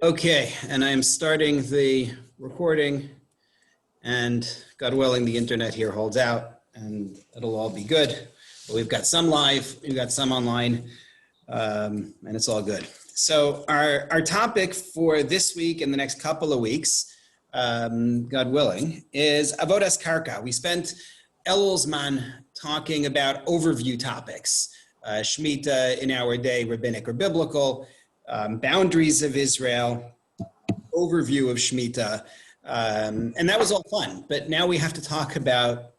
Okay, and I am starting the recording, and God willing, the internet here holds out, and it'll all be good. But we've got some live, we've got some online, and it's all good. So our topic for this week and the next couple of weeks, God willing, is Avodas Karka. We spent Elul Zman talking about overview topics, Shemitah in our day, rabbinic or biblical, boundaries of Israel, overview of Shemitah, and that was all fun. But now we have to talk about,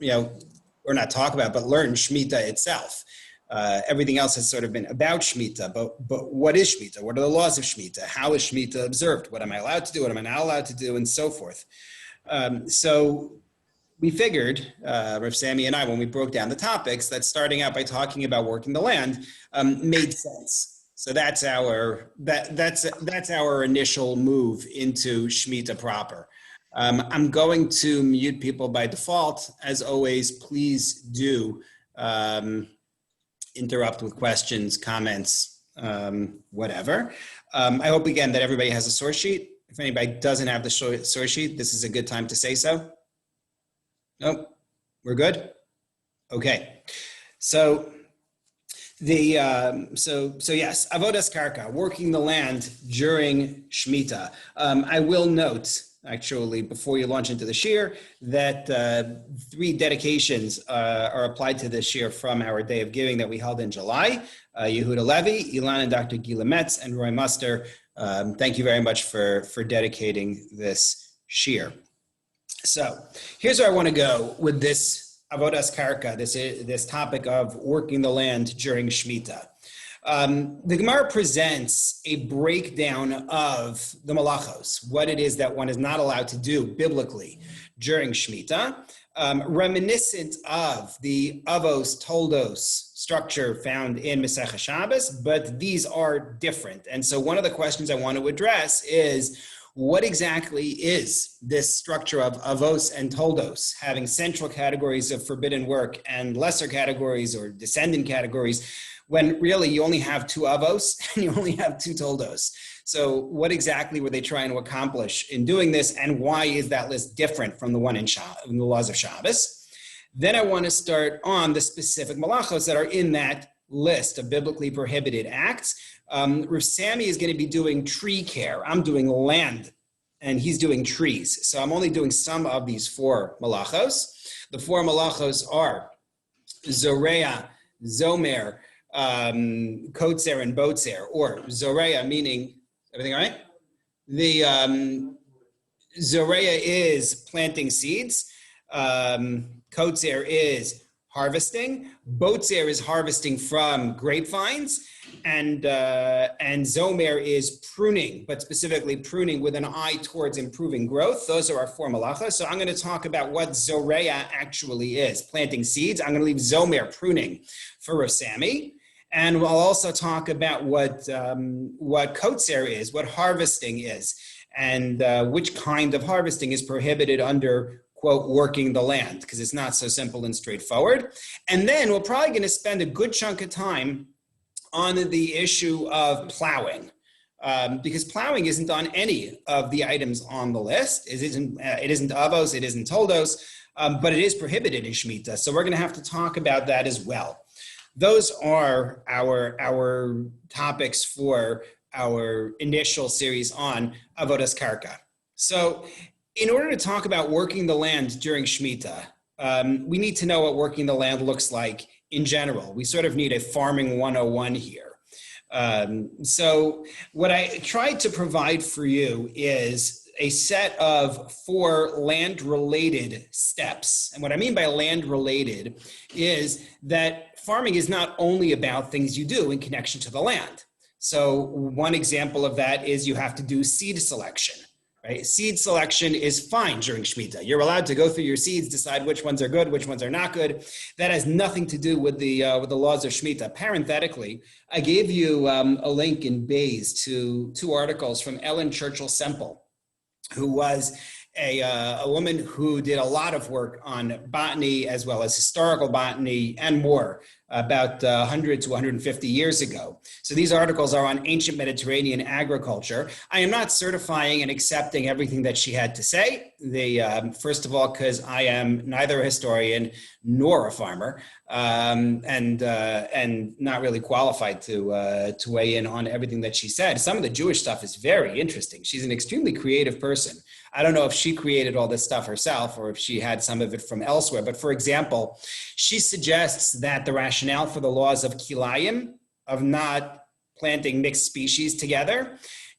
or not talk about, but learn Shemitah itself. Everything else has sort of been about Shemitah, but what is Shemitah? What are the laws of Shemitah? How is Shemitah observed? What am I allowed to do? What am I not allowed to do? And so forth. So we figured, Rav Sammy and I, when we broke down the topics, that starting out by talking about working the land made sense. So that's our initial move into Shemitah proper. I'm going to mute people by default. As always, please do interrupt with questions, comments, whatever. I hope again that everybody has a source sheet. If anybody doesn't have the source sheet, this is a good time to say so. Nope, we're good. Okay, so yes, Avodas Karka, working the land during Shemitah. I will note, actually, before you launch into the shir, that 3 dedications are applied to this shir from our Day of Giving that we held in July. Yehuda Levi, Ilan and Dr. Gila Metz, and Roy Muster. Thank you very much for dedicating this shir. So here's where I want to go with this Avodas Karka, this topic of working the land during Shemitah. The Gemara presents a breakdown of the malachos, what it is that one is not allowed to do biblically during Shemitah, reminiscent of the Avos Toladot structure found in Masechah Shabbos, but these are different. And so one of the questions I want to address is, what exactly is this structure of Avos and Toladot, having central categories of forbidden work and lesser categories or descendant categories, when really you only have 2 Avos and you only have 2 Toladot? So what exactly were they trying to accomplish in doing this, and why is that list different from the one in the laws of Shabbos? Then I want to start on the specific malachos that are in that list of biblically prohibited acts. Rav Sammy is going to be doing tree care. I'm doing land, and he's doing trees. So I'm only doing some of these 4 malachos. The 4 malachos are Zoreah, Zomer, Kotzer, and Botzer, or Zoreah meaning, everything all right? The Zoreah is planting seeds. Kotzer is harvesting. Botzer is harvesting from grapevines, and Zomer is pruning, but specifically pruning with an eye towards improving growth. Those are our 4 malachos. So I'm going to talk about what Zoreah actually is, planting seeds. I'm going to leave Zomer, pruning, for Rav Sammy. And we'll also talk about what kotzer is, what harvesting is, and which kind of harvesting is prohibited under, quote, working the land, because it's not so simple and straightforward. And then we're probably going to spend a good chunk of time on the issue of plowing, because plowing isn't on any of the items on the list. It isn't Avos, it isn't Toladot, but it is prohibited in Shemitah. So we're going to have to talk about that as well. Those are our topics for our initial series on Avodas Karka. So in order to talk about working the land during Shemitah, we need to know what working the land looks like in general. We sort of need a farming 101 here. So what I tried to provide for you is a set of 4 land-related steps. And what I mean by land-related is that farming is not only about things you do in connection to the land. So one example of that is you have to do seed selection, right? Seed selection is fine during Shemitah. You're allowed to go through your seeds, decide which ones are good, which ones are not good. That has nothing to do with the laws of Shemitah. Parenthetically, I gave you a link in Beit to 2 articles from Ellen Churchill Semple, who was a woman who did a lot of work on botany as well as historical botany and more about 100 to 150 years ago. So these articles are on ancient Mediterranean agriculture. I am not certifying and accepting everything that she had to say. First of all, because I am neither a historian nor a farmer, and not really qualified to weigh in on everything that she said. Some of the Jewish stuff is very interesting. She's an extremely creative person. I don't know if she created all this stuff herself or if she had some of it from elsewhere. But for example, she suggests that the rationale for the laws of kilayim, of not planting mixed species together,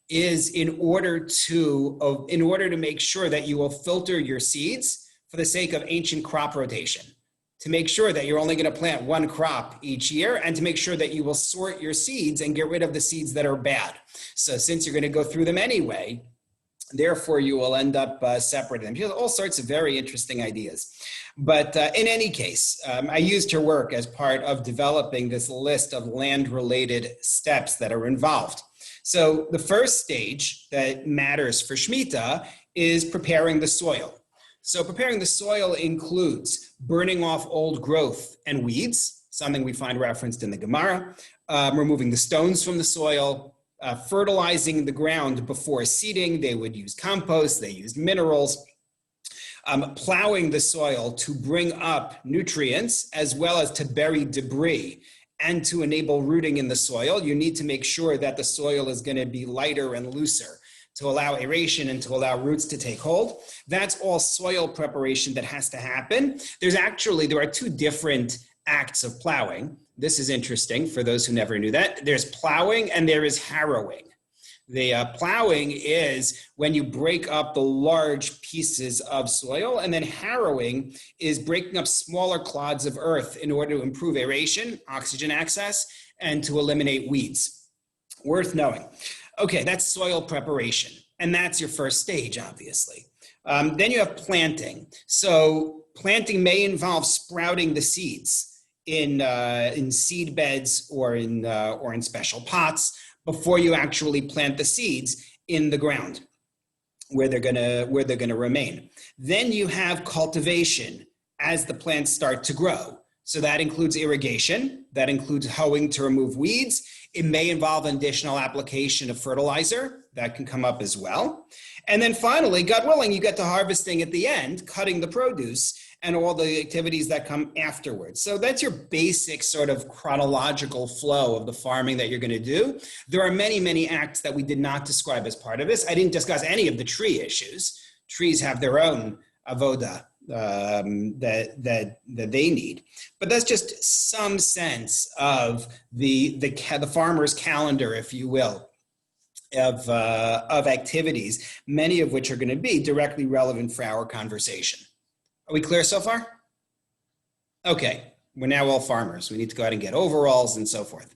is in order to make sure that you will filter your seeds for the sake of ancient crop rotation, to make sure that you're only going to plant one crop each year, and to make sure that you will sort your seeds and get rid of the seeds that are bad. So since you're going to go through them anyway, therefore you will end up separating them. She has all sorts of very interesting ideas. But in any case, I used her work as part of developing this list of land-related steps that are involved. So the first stage that matters for Shemitah is preparing the soil. So preparing the soil includes burning off old growth and weeds, something we find referenced in the Gemara, removing the stones from the soil, fertilizing the ground before seeding. They would use compost, they used minerals, plowing the soil to bring up nutrients as well as to bury debris and to enable rooting in the soil. You need to make sure that the soil is going to be lighter and looser to allow aeration and to allow roots to take hold. That's all soil preparation that has to happen. There are two different acts of plowing. This is interesting for those who never knew that. There's plowing and there is harrowing. The plowing is when you break up the large pieces of soil, and then harrowing is breaking up smaller clods of earth in order to improve aeration, oxygen access, and to eliminate weeds. Worth knowing. Okay, that's soil preparation, and that's your first stage, obviously. Then you have planting. So planting may involve sprouting the seeds in seed beds or in special pots before you actually plant the seeds in the ground where they're gonna remain. Then you have cultivation as the plants start to grow. So that includes irrigation, that includes hoeing to remove weeds. It may involve an additional application of fertilizer, that can come up as well. And then finally, God willing, you get to harvesting at the end, cutting the produce and all the activities that come afterwards. So that's your basic sort of chronological flow of the farming that you're going to do. There are many, many acts that we did not describe as part of this. I didn't discuss any of the tree issues. Trees have their own avoda that they need. But that's just some sense of the farmer's calendar, if you will, of activities, many of which are going to be directly relevant for our conversation. Are we clear so far? Okay, we're now all farmers. We need to go out and get overalls and so forth.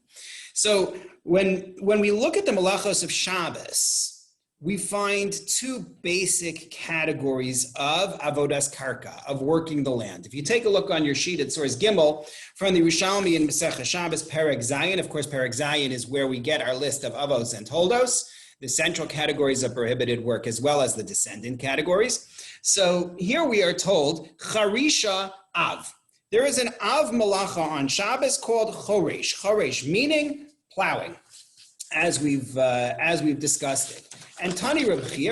So when we look at the malachos of Shabbos, we find two basic categories of avodas karka, of working the land. If you take a look on your sheet at Source Gimel from the Yerushalmi in Masechah Shabbos, Perek Zayin. Of course, Perek Zayin is where we get our list of Avos and Toladot, the central categories of prohibited work, as well as the descendant categories. So here we are told, Charisha Av. There is an Av Malacha on Shabbos called Choresh. Choresh meaning plowing, as we've discussed it. And Tani Rabbi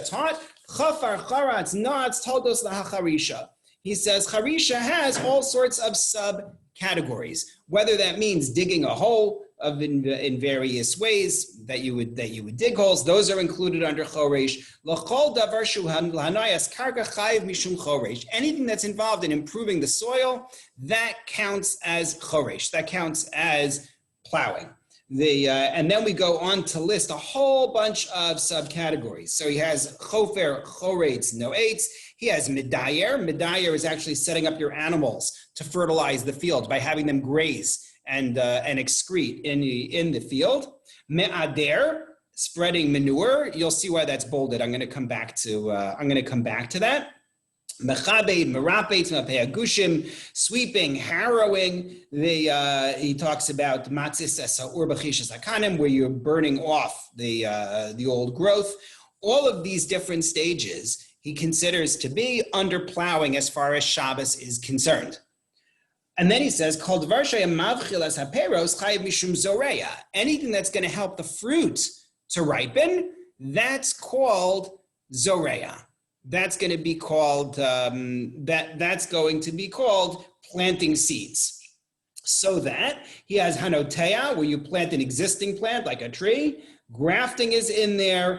taught Chafar Charatz Natz Todos LaHacharisha. He says Charisha has all sorts of subcategories, whether that means digging a hole in various ways that you would dig holes. Those are included under Choresh. L'chol davar shu hanayas karka chayiv mishum Choresh. Anything that's involved in improving the soil, that counts as Choresh. That counts as plowing. And then we go on to list a whole bunch of subcategories. So he has chofer, choretz, noetz. He has medayer. Medayer is actually setting up your animals to fertilize the field by having them graze and excrete in the field. Me'ader, spreading manure. You'll see why that's bolded. I'm going to come back to that. Mechabed, merapet, mapeagushim, sweeping, harrowing. He talks about matzis esaur b'chishas hakanim, where you're burning off the old growth. All of these different stages he considers to be under plowing as far as Shabbos is concerned. And then he says, "Kol dvar sheyem mavchil es haperos chayiv mishum zoreya." Anything that's going to help the fruit to ripen, that's called zoreya. That's going to be called that's going to be called planting seeds. So that he has hanotea, where you plant an existing plant like a tree. Grafting is in there.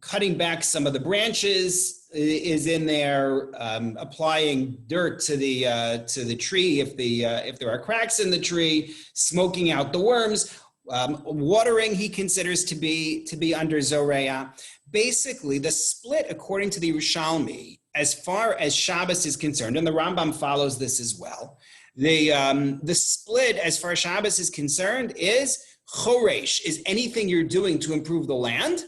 Cutting back some of the branches is in there. Applying dirt to the tree if there are cracks in the tree. Smoking out the worms. Watering he considers to be under zoreya. Basically, the split according to the Yerushalmi, as far as Shabbos is concerned, and the Rambam follows this as well. The split as far as Shabbos is concerned is choresh is anything you're doing to improve the land.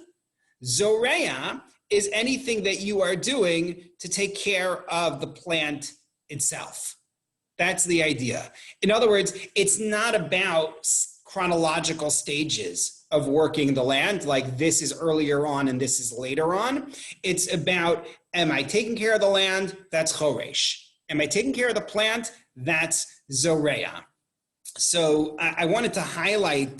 Zoreya is anything that you are doing to take care of the plant itself. That's the idea. In other words, it's not about chronological stages of working the land, like this is earlier on and this is later on. It's about, am I taking care of the land? That's choresh. Am I taking care of the plant? That's zoreya. So I wanted to highlight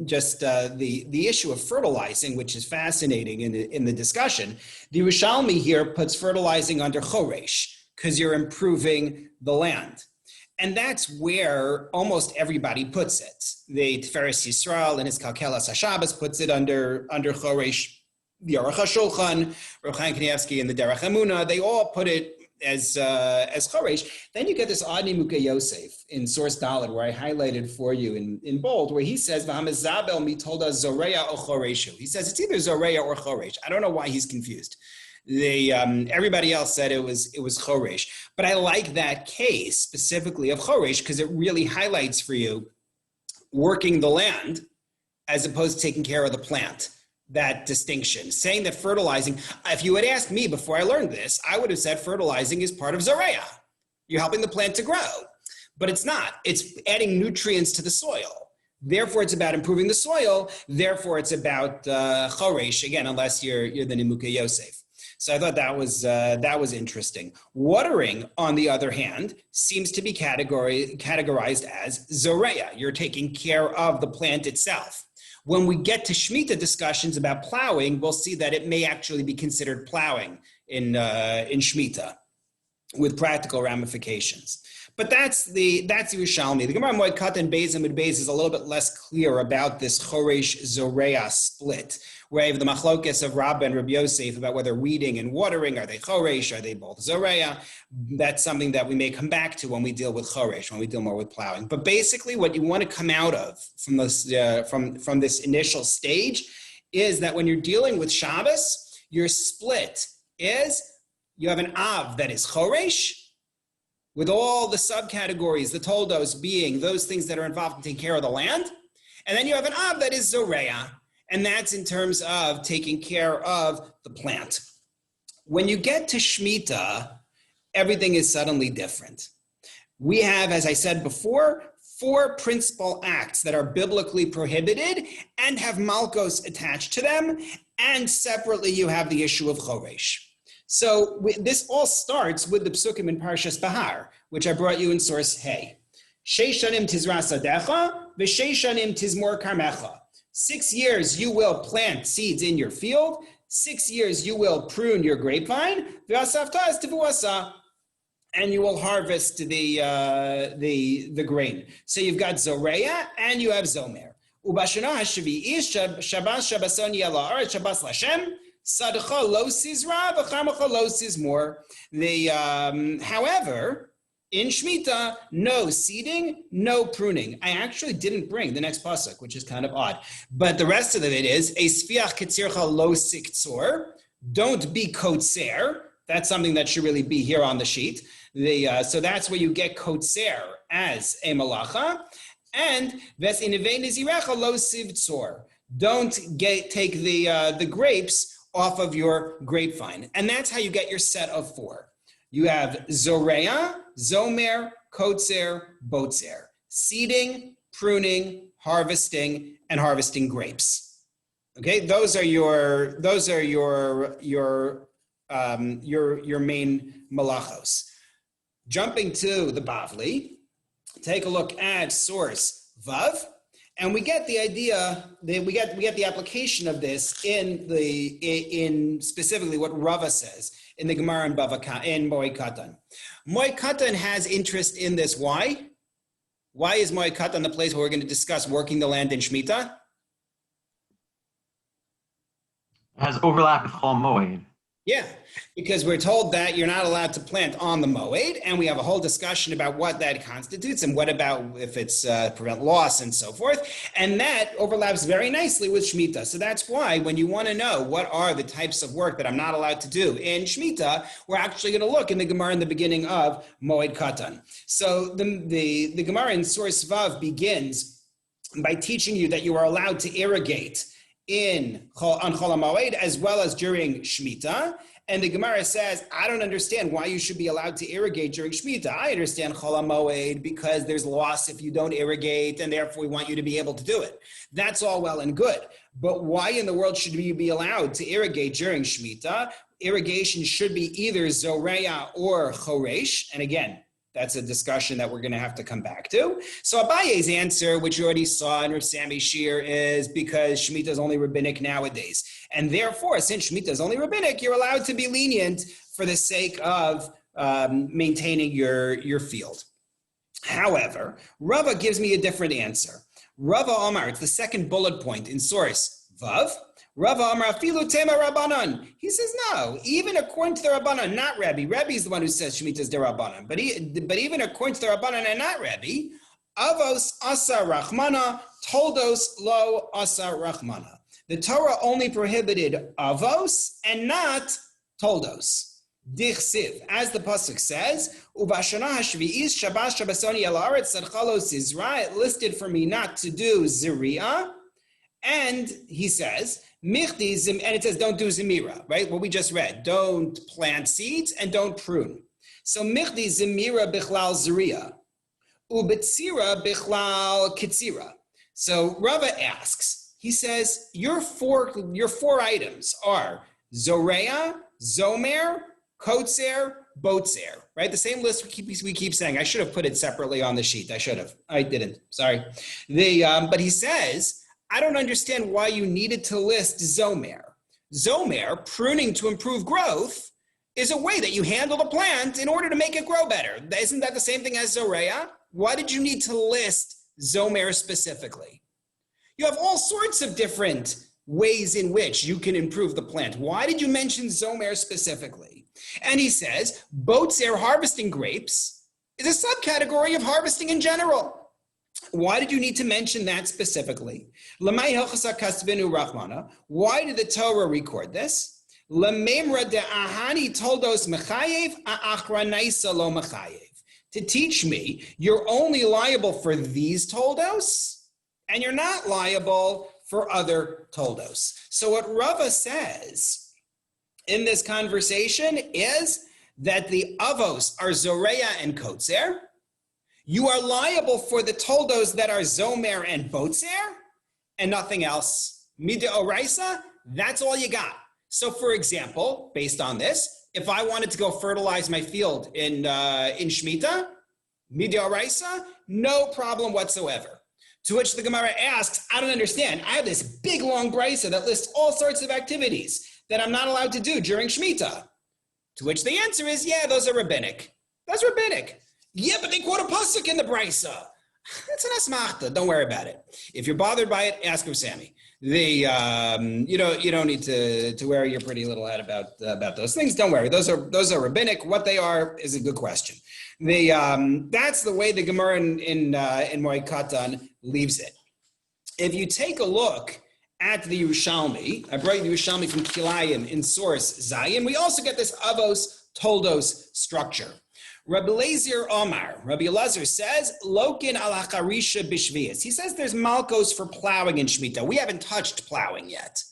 just the issue of fertilizing, which is fascinating in the discussion. The Yerushalmi here puts fertilizing under choresh because you're improving the land. And that's where almost everybody puts it. The Tiferes Yisrael in his Kalkelas HaShabbos puts it under choresh. The Aruch HaShulchan, Rav Chaim Kanievsky, and the Derech Emunah, they all put it as choresh. Then you get this odd Nimuka Yosef in source Dalet, where I highlighted for you in bold, where he says V'hamezabel mitolda zoreya o choreshu. He says it's either zoreya or choresh. I don't know why he's confused. Everybody else said it was choresh, but I like that case specifically of choresh because it really highlights for you working the land as opposed to taking care of the plant. That distinction, saying that fertilizing, if you had asked me before I learned this, I would have said fertilizing is part of zoreya. You're helping the plant to grow, but it's not. It's adding nutrients to the soil. Therefore, it's about improving the soil. Therefore, it's about choresh, again, unless you're the Nimuka Yosef. So I thought that was interesting. Watering, on the other hand, seems to be categorized as zoreya. You're taking care of the plant itself. When we get to Shemitah discussions about plowing, we'll see that it may actually be considered plowing in Shemitah with practical ramifications. But that's the Yerushalmi. The Gemara Moed Katan Beis Amud Beis is a little bit less clear about this choresh zoreya split, where you have the machlokes of Rabbi and Rabbi Yosef about whether weeding and watering, are they choresh, are they both zoreya? That's something that we may come back to when we deal with choresh, when we deal more with plowing. But basically what you want to come out of from this from this initial stage is that when you're dealing with Shabbos, your split is you have an Av that is choresh, with all the subcategories, the toldos being those things that are involved in taking care of the land. And then you have an Av that is zoreya, and that's in terms of taking care of the plant. When you get to Shemitah, everything is suddenly different. We have, as I said before, 4 principal acts that are biblically prohibited and have malchos attached to them, and separately you have the issue of choresh. So this all starts with the psukim in Parshas Bahar, which I brought you in source Hey. Sheish shanim tizra sadecha, v'sheish shanim tizmor karmecha. 6 years you will plant seeds in your field. 6 years you will prune your grapevine. V'asavta es tivuasa, and you will harvest the grain. So you've got zoreya and you have zomer. Ubashana hashavi'i shabas shabason yala aretz shabas lashem. Sadcha lo sizra, v'chamacha lo sizmor. However, in Shemitah, no seeding, no pruning. I actually didn't bring the next pasuk, which is kind of odd. But the rest of it is, Esfiach ketzircha lo siktzor. Don't be kotzer. That's something that should really be here on the sheet. So that's where you get kotzer as a malacha. And ves inivei nizirecha lo sivtzor. Don't take the grapes off of your grapevine. And that's how you get your set of 4. You have zoreya, zomer, kotzer, botzer. Seeding, pruning, harvesting, and harvesting grapes. Okay, those are your main malachos. jumping to the Bavli, take a look at source Vav, and we get the idea that we get the application of this in specifically what Rava says in the Gemara in Moed Katan. Moed Katan has interest in this. Why? Why is Moed Katan the place where we're going to discuss working the land in Shemitah? It has overlap with Chol Moed. Yeah, because we're told that you're not allowed to plant on the Moed, and we have a whole discussion about what that constitutes and what about if it's prevent loss and so forth, and that overlaps very nicely with Shemitah. So that's why when you want to know what are the types of work that I'm not allowed to do in Shemitah, we're actually going to look in the Gemara in the beginning of Moed Katan. So the Gemara in Source Vav begins by teaching you that you are allowed to irrigate on Chol HaMoed as well as during Shemitah. And the Gemara says, I don't understand why you should be allowed to irrigate during Shemitah. I understand Chol HaMoed because there's loss if you don't irrigate, and therefore we want you to be able to do it. That's all well and good. But why in the world should you be allowed to irrigate during Shemitah? Irrigation should be either Zoreya or Choresh. And again, that's a discussion that we're going to have to come back to. So Abaye's answer, which you already saw in Rav Sami Shir, is because Shemitah is only rabbinic nowadays. And therefore, since Shemitah is only rabbinic, you're allowed to be lenient for the sake of maintaining your field. However, Rava gives me a different answer. Rava Omar, it's the second bullet point in source Vav. Rava Amar Afilu Tema Rabbanan. He says no. Even according to the Rabbanan, not Rabbi. Rabbi is the one who says Shemitah is the Rabbanan. But even according to the Rabbanan and not Rabbi, Avos Asa Rachmana, Toldos Lo Asa Rachmana. The Torah only prohibited Avos and not Toldos. Dichsiv, as the pasuk says, Ubashana Hashvi'is Shabbos Shabbosoni El Aretz Tzadchalos Zizra. It listed for me not to do Ziriah, and he says. And it says don't do zemira, right? What we just read. Don't plant seeds and don't prune. So michdi zemira bichlal zriya, ubetzira bichlal kitzira. So Rava asks, he says, your four items are zoreya, zomer, kotzer, botzer, right? The same list we keep saying. I should have put it separately on the sheet. I should have. I didn't. Sorry. But he says, I don't understand why you needed to list Zomer. Zomer, pruning to improve growth, is a way that you handle the plant in order to make it grow better. Isn't that the same thing as Zoreya? Why did you need to list Zomer specifically? You have all sorts of different ways in which you can improve the plant. Why did you mention Zomer specifically? And he says, Botzer, harvesting grapes, is a subcategory of harvesting in general. Why did you need to mention that specifically? Why did the Torah record this? To teach me, you're only liable for these toldos, and you're not liable for other toldos. So what Rava says in this conversation is that the avos are Zoreya and Kotzer. You are liable for the toldos that are Zomer and Botzer and nothing else. Mida Oraisa, that's all you got. So for example, based on this, if I wanted to go fertilize my field in Shemitah, Mida Oraisa, no problem whatsoever. To which the Gemara asks, I don't understand. I have this big long brisa that lists all sorts of activities that I'm not allowed to do during Shemitah. To which the answer is, yeah, those are rabbinic. That's rabbinic. Yeah, but they quote a pasuk in the brisa. It's an asmachta. Don't worry about it. If you're bothered by it, ask Rav Sami. You don't need to worry your pretty little head about those things. Don't worry. Those are rabbinic. What they are is a good question. That's the way the Gemara in Moed Katan leaves it. If you take a look at the Yerushalmi, I brought you the Yerushalmi from Kilayim in source Zayin. We also get this Avos Toldos structure. Rabbi Elazar Omar, Rabbi Elazar says, Lokin al hacharisha b'shvius. He says there's malkos for plowing in Shemitah. We haven't touched plowing yet,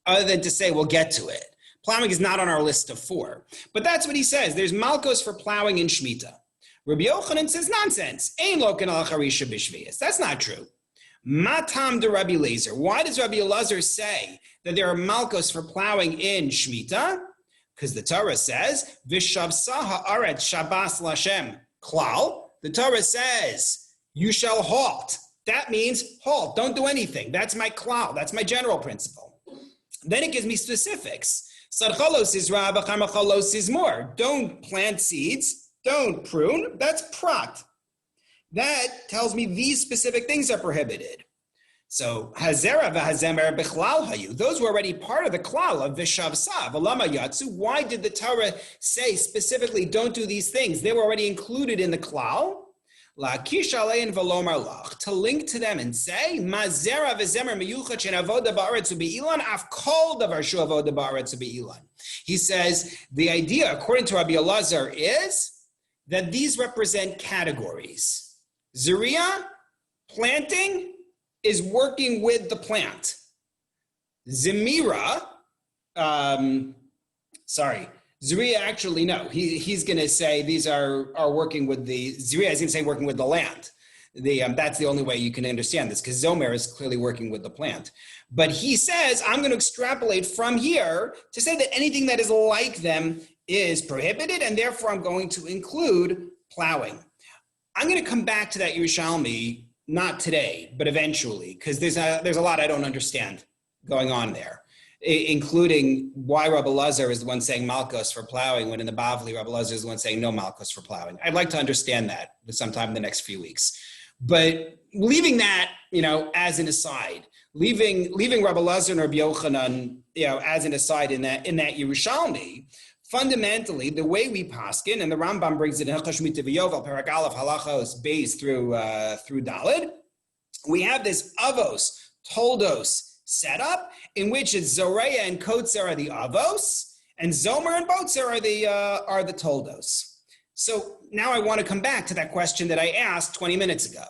other than to say we'll get to it. Plowing is not on our list of 4. But that's what he says. There's malkos for plowing in Shemitah. Rabbi Yochanan says nonsense. Ein lokin al hacharisha b'shvius. That's not true. Matam de Rabbi Elazar. Why does Rabbi Elazar say that there are malkos for plowing in Shemitah? Because the Torah says, Vishavsa ha'aretz Shabbos Lashem. klal. The Torah says, you shall halt. That means halt, don't do anything. That's my klal, that's my general principle. Then it gives me specifics. Sarchalos is ra, v'chamachalos is more. Don't plant seeds, don't prune, that's prat. That tells me these specific things are prohibited. So, hazera v'hazemer b'chlal hayu. Those were already part of the klal of v'shavsa, v'lama yatsu. Why did the Torah say specifically don't do these things? They were already included in the klal. La'kish alein v'lomar lach. To link to them and say, mazera v'zemer miyuchat shen avoda ba'aretz u'be'ilan, af kol davar shu avoda ba'aretz u'be'ilan. He says, the idea, according to Rabbi Elazar, is that these represent categories. Zuriya, planting, is working with the plant. Zemira, Zuriya actually, no, he's going to say these are working with Zuriya is going to say working with the land. That's the only way you can understand this, because Zomer is clearly working with the plant. But he says, I'm going to extrapolate from here to say that anything that is like them is prohibited, and therefore I'm going to include plowing. I'm going to come back to that Yerushalmi, not today, but eventually, because there's a lot I don't understand going on there, including why Rabbi Elazar is the one saying Malkos for plowing, when in the Bavli, Rabbi Elazar is the one saying no Malkos for plowing. I'd like to understand that sometime in the next few weeks. But leaving that, as an aside, leaving Rabbi Elazar and Rabbi Yochanan, as an aside in that Yerushalmi, fundamentally, the way we paskin, and the Rambam brings it in Hilchos Shemitah v'Yovel, Perek Aleph, Halachos, Beis through Daled, we have this Avos, Toldos setup, in which it's Zoreya and Kotzer are the Avos, and Zomer and Botzer are the Toldos. So now I want to come back to that question that I asked 20 minutes ago,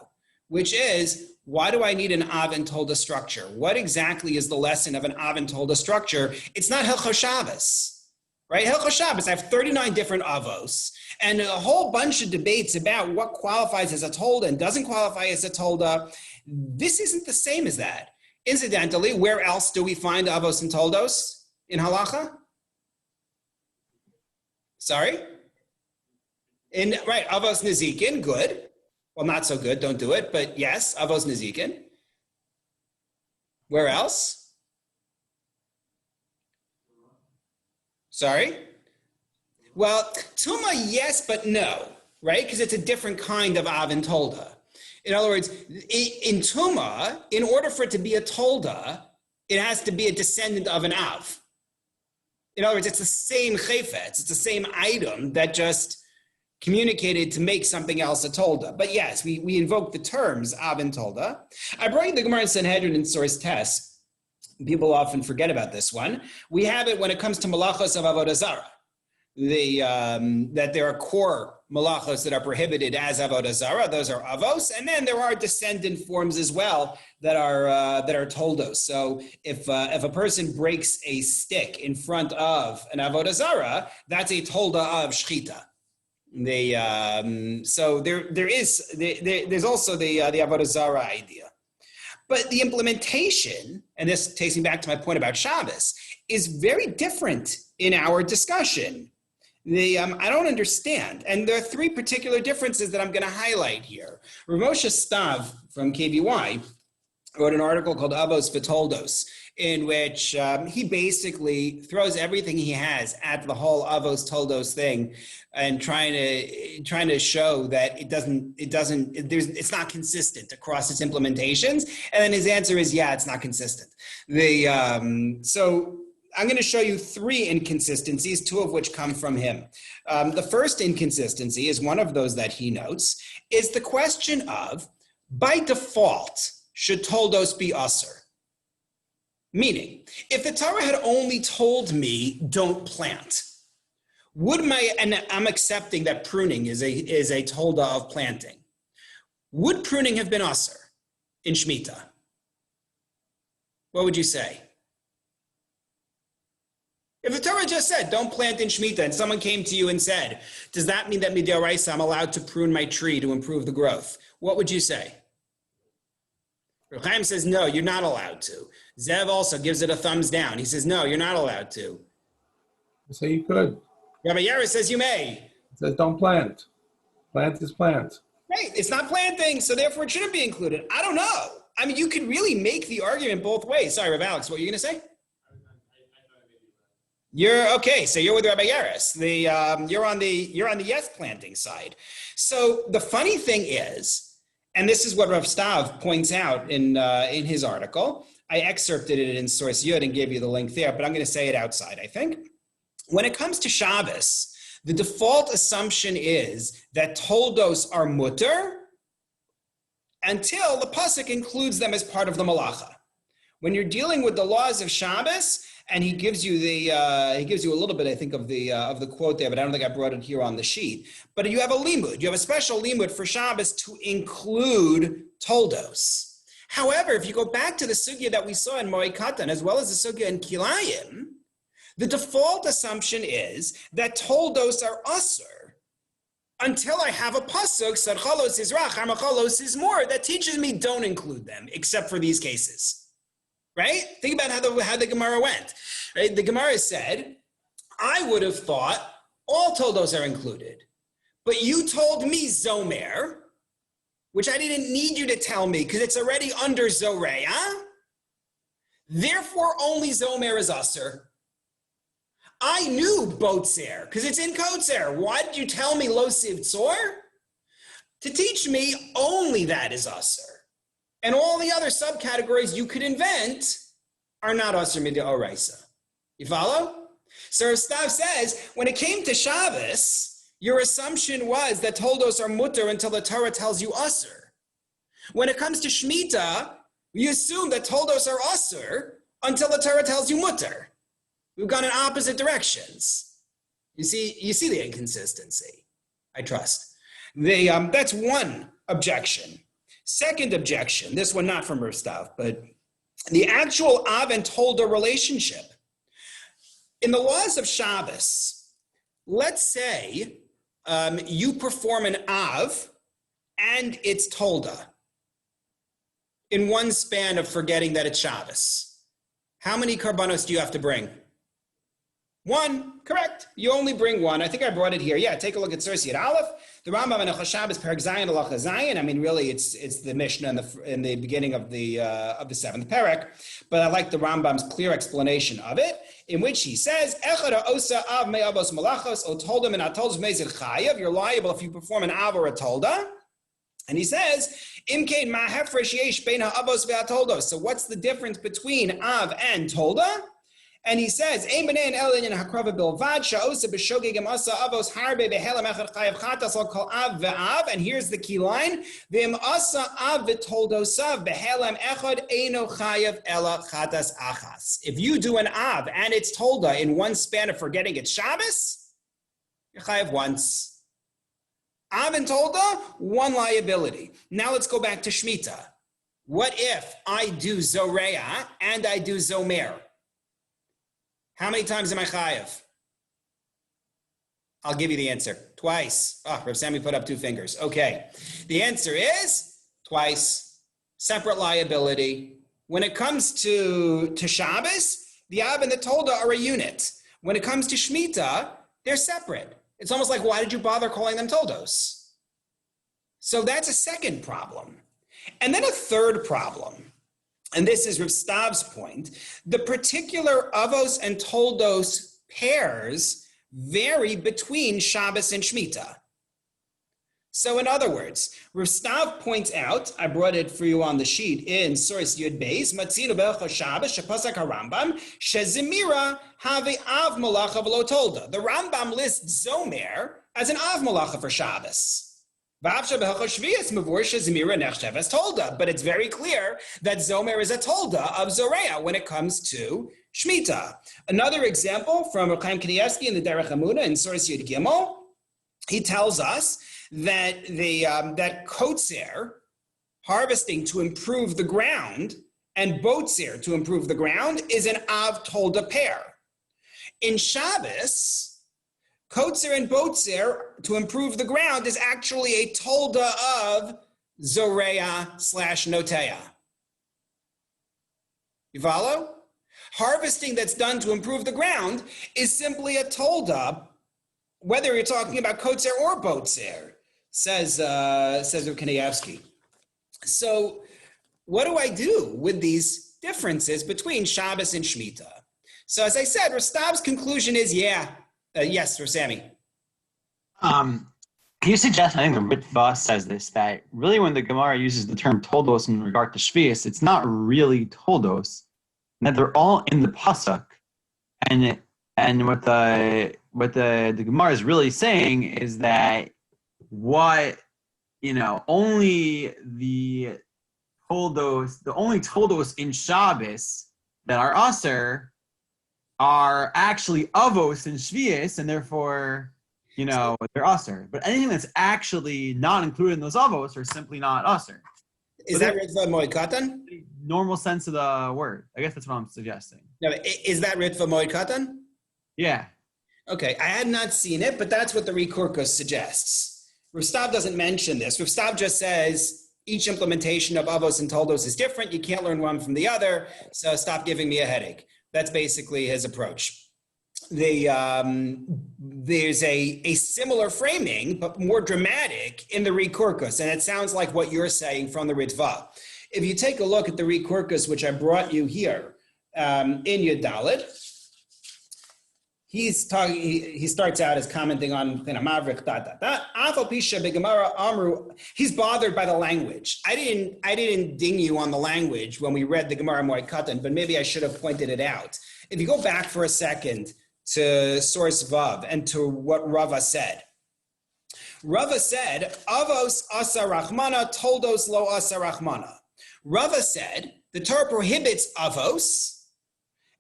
which is, why do I need an Av and Tolda structure? What exactly is the lesson of an Av and Tolda structure? It's not Hilchos Shabbos. Right? Hilchos Shabbos, I have 39 different avos and a whole bunch of debates about what qualifies as a tolda and doesn't qualify as a tolda. This isn't the same as that. Incidentally, where else do we find avos and toldos in halacha? Sorry? Avos nezikin, good. Well, not so good, don't do it, but yes, avos nezikin. Where else? Sorry? Well, Tuma, yes, but no, right? Because it's a different kind of Av and Tolda. In other words, in Tuma, in order for it to be a Tolda, it has to be a descendant of an Av. In other words, it's the same chayfetz, it's the same item that just communicated to make something else a Tolda. But yes, we invoke the terms Av and Tolda. I brought you the Gemara in Sanhedrin in Source Test. People often forget about this one. We have it when it comes to malachos of avodah zarah. That there are core malachos that are prohibited as avodah zarah. Those are avos, and then there are descendant forms as well that are toldos. So if a person breaks a stick in front of an avodah zarah, that's a tolda of shchita. So there's also the avodah zarah idea. But the implementation, and this takes me back to my point about Shabbos, is very different in our discussion. I don't understand. And there are three particular differences that I'm going to highlight here. Rav Moshe Stav from KVY wrote an article called Avos V'Toldos, in which he basically throws everything he has at the whole Avos Toldos thing, and trying to show that it's not consistent across its implementations. And then his answer is, yeah, it's not consistent. So I'm going to show you three inconsistencies, two of which come from him. The first inconsistency is one of those that he notes, is the question of, by default, should Toldos be usher? Meaning, if the Torah had only told me, don't plant, and I'm accepting that pruning is a tolda of planting, would pruning have been usher in Shemitah? What would you say? If the Torah just said, don't plant in Shemitah, and someone came to you and said, does that mean that midoraisa I'm allowed to prune my tree to improve the growth? What would you say? Reb Chaim says, no, you're not allowed to. Zev also gives it a thumbs down. He says, no, you're not allowed to. I say you could. Rabbi Yara says you may. It says don't plant. Plant is plant. Right, it's not planting, so therefore it shouldn't be included. I don't know. I mean, you could really make the argument both ways. Sorry, Rabbi Alex, what were you going to say? You're okay. So you're with Rabbi Yaris. You're on the yes planting side. So the funny thing is, and this is what Rav Stav points out in his article. I excerpted it in Source Yud and gave you the link there, but I'm going to say it outside. I think when it comes to Shabbos, the default assumption is that toldos are mutter until the pasuk includes them as part of the malacha. When you're dealing with the laws of Shabbos, and he gives you a little bit, I think, of the quote there, but I don't think I brought it here on the sheet. But you have a limud. You have a special limud for Shabbos to include toldos. However, if you go back to the sugya that we saw in Moed Katan, as well as the sugya in Kilayim, the default assumption is that toldos are usur until I have a pasuk, sarchalos is rach, harmachalos is more, that teaches me don't include them, except for these cases. Right? Think about how the Gemara went. Right? The Gemara said, I would have thought all toldos are included. But you told me zomer, which I didn't need you to tell me because it's already under zoreya. Therefore, only zomer is usur. I knew botzer because it's in kotzer. Why did you tell me lo siv tzor? To teach me only that is usur. And all the other subcategories you could invent are not asur midoraisa. You follow? So Stav says, when it came to Shabbos, your assumption was that toldos are mutter until the Torah tells you asur. When it comes to Shemitah, you assume that toldos are asur until the Torah tells you mutter. We've gone in opposite directions. You see the inconsistency, I trust. That's one objection. Second objection, this one not from Stav, but the actual Av and Toladot relationship. In the laws of Shabbos, let's say you perform an Av and it's Toladot in one span of forgetting that it's Shabbos. How many karbanos do you have to bring? One, correct. You only bring one. I think I brought it here. Yeah, take a look at Source Yud Aleph. The Rambam and Shabbos Perek Zayin Halacha Zayin. I mean, really, it's the Mishnah in the beginning of the seventh Perek. But I like the Rambam's clear explanation of it, in which he says, "Echad ha'osa av me'avos malachos o tolda min ha'toldos meizid chayav." You're liable if you perform an av or a tolda. And he says, "Imkein ma hefresh yesh bein ha'avos ve'atoldos." So what's the difference between av and tolda? And he says, and here's the key line. If you do an av and it's tolda in one span of forgetting it's Shabbos, you're chayav once. Av and tolda, one liability. Now let's go back to Shemitah. What if I do zoreya and I do zomer? How many times am I chayav? I'll give you the answer. Twice. Rav Sammy put up two fingers. Okay. The answer is twice. Separate liability. When it comes to Shabbos, the Av and the Tolda are a unit. When it comes to Shemitah, they're separate. It's almost like, why did you bother calling them Toldos? So that's a second problem. And then a third problem. And this is Rav Stav's point, the particular Avos and Toladot pairs vary between Shabbos and Shemitah. So in other words, Rav Stav points out, I brought it for you on the sheet in Source Yud Beis, Matzinu Belcha Shabbos, Shepasak HaRambam, Shezimira have Av Malacha V'lo Tolda. The Rambam lists Zomer as an Av Malacha for Shabbos. But it's very clear that Zomer is a tolda of Zoreya when it comes to Shemitah. Another example from Reb Chaim Kanievsky in the Derech Emunah in Source Yud Gimel, he tells us that that kotzer, harvesting to improve the ground, and botzer to improve the ground, is an Av Tolda pair. In Shabbos, kotzer and botzer, to improve the ground, is actually a tolda of zoreya/noteya. You follow? Harvesting that's done to improve the ground is simply a tolda, whether you're talking about kotzer or botzer. says Rav Kanievsky. So what do I do with these differences between Shabbos and Shemitah? So as I said, Rastav's conclusion is, yes, for Sammy. You suggest, I think the Ritva says this, that really when the Gemara uses the term Toldos in regard to Shvius, it's not really Toldos, and that they're all in the Pasuk. And what the Gemara is really saying is that only the only Toldos in Shabbos that are Aser are actually Avos and Shvius, and therefore, they're Aser. But anything that's actually not included in those Avos are simply not Aser. Is that Ritva Moed Katan? Normal sense of the word. I guess that's what I'm suggesting. No, is that Ritva Moed Katan? Yeah. Okay, I had not seen it, but that's what the Rikurkos suggests. Rav doesn't mention this. Rav just says each implementation of Avos and Toldos is different. You can't learn one from the other, so stop giving me a headache. That's basically his approach. There's a similar framing, but more dramatic in the Rikurkos, and it sounds like what you're saying from the Ritva. If you take a look at the Rikurkos, which I brought you here in Yud Daled, he starts out as commenting on he's bothered by the language. I didn't ding you on the language when we read the Gemara Moed Katan, but maybe I should have pointed it out. If you go back for a second to source Vav and to what Rava said. Rava said, Avos asa rachmana, toldos lo asa rachmana. Rava said, the Torah prohibits avos,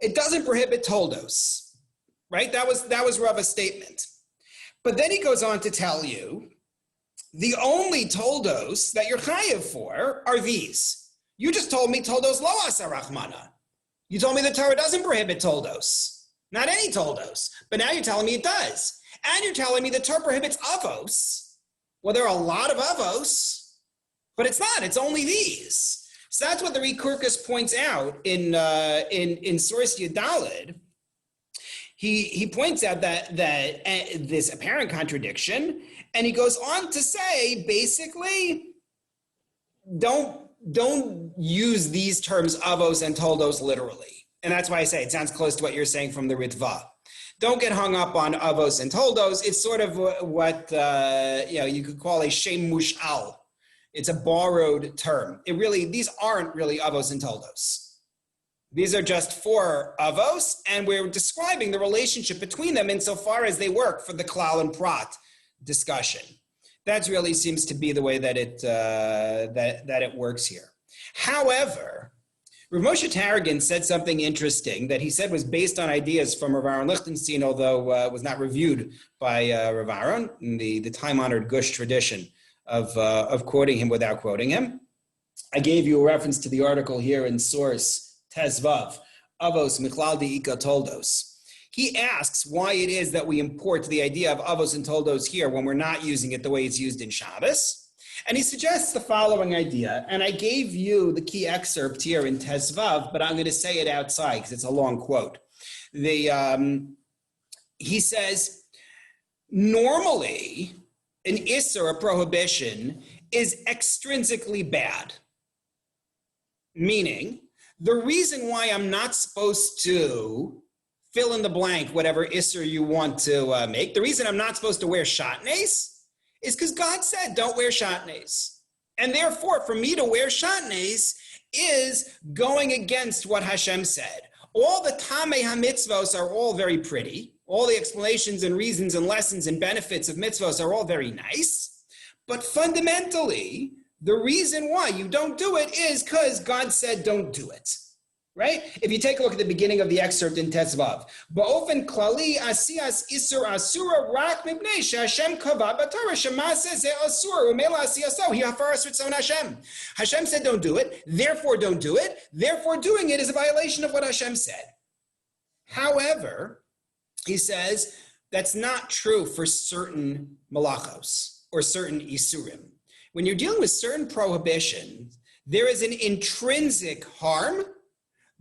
it doesn't prohibit toldos. Right? That was Rava's statement. But then he goes on to tell you, the only toldos that you're chayav for are these. You just told me toldos lo asa rachmana. You told me the Torah doesn't prohibit toldos. Not any toldos. But now you're telling me it does. And you're telling me the Torah prohibits avos. Well, there are a lot of avos, but it's not. It's only these. So that's what the Rikurkos points out in source Yud Daled. He points out that this apparent contradiction, and he goes on to say, basically, don't use these terms avos and toldos literally. And that's why I say it sounds close to what you're saying from the Ritva. Don't get hung up on avos and toldos. It's sort of what you could call a shem mushal. It's a borrowed term. These aren't really avos and toldos. These are just for avos, and we're describing the relationship between them insofar as they work for the klal and prat discussion. That really seems to be the way that it works here. However, Rav Moshe Tarragon said something interesting that he said was based on ideas from Rav Aaron Lichtenstein, although was not reviewed by Rav Aaron in the time-honored Gush tradition of quoting him without quoting him. I gave you a reference to the article here in source Tezvav, Avos Michlal De'ika Toldos. He asks why it is that we import the idea of Avos and Toldos here when we're not using it the way it's used in Shabbos. And he suggests the following idea, and I gave you the key excerpt here in Tezvav, but I'm going to say it outside because it's a long quote. He says, normally, an Isser, a prohibition, is extrinsically bad, meaning the reason why I'm not supposed to fill in the blank, whatever Isser you want to make, the reason I'm not supposed to wear shatnez is because God said don't wear shatnez. And therefore, for me to wear shatnez is going against what Hashem said. All the Tamei HaMitzvos are all very pretty. All the explanations and reasons and lessons and benefits of mitzvos are all very nice. But fundamentally, the reason why you don't do it is because God said don't do it, right? If you take a look at the beginning of the excerpt in Tezvav, Ba'ofen klali asiyas isur asura rak mibnei she'Hashem kava b'Torah shema'aseh ze asur u'mela asiyaso hi hafaras ritzon Hashem. Hashem said don't do it, therefore don't do it, therefore doing it is a violation of what Hashem said. However, he says that's not true for certain malachos or certain isurim. When you're dealing with certain prohibitions, there is an intrinsic harm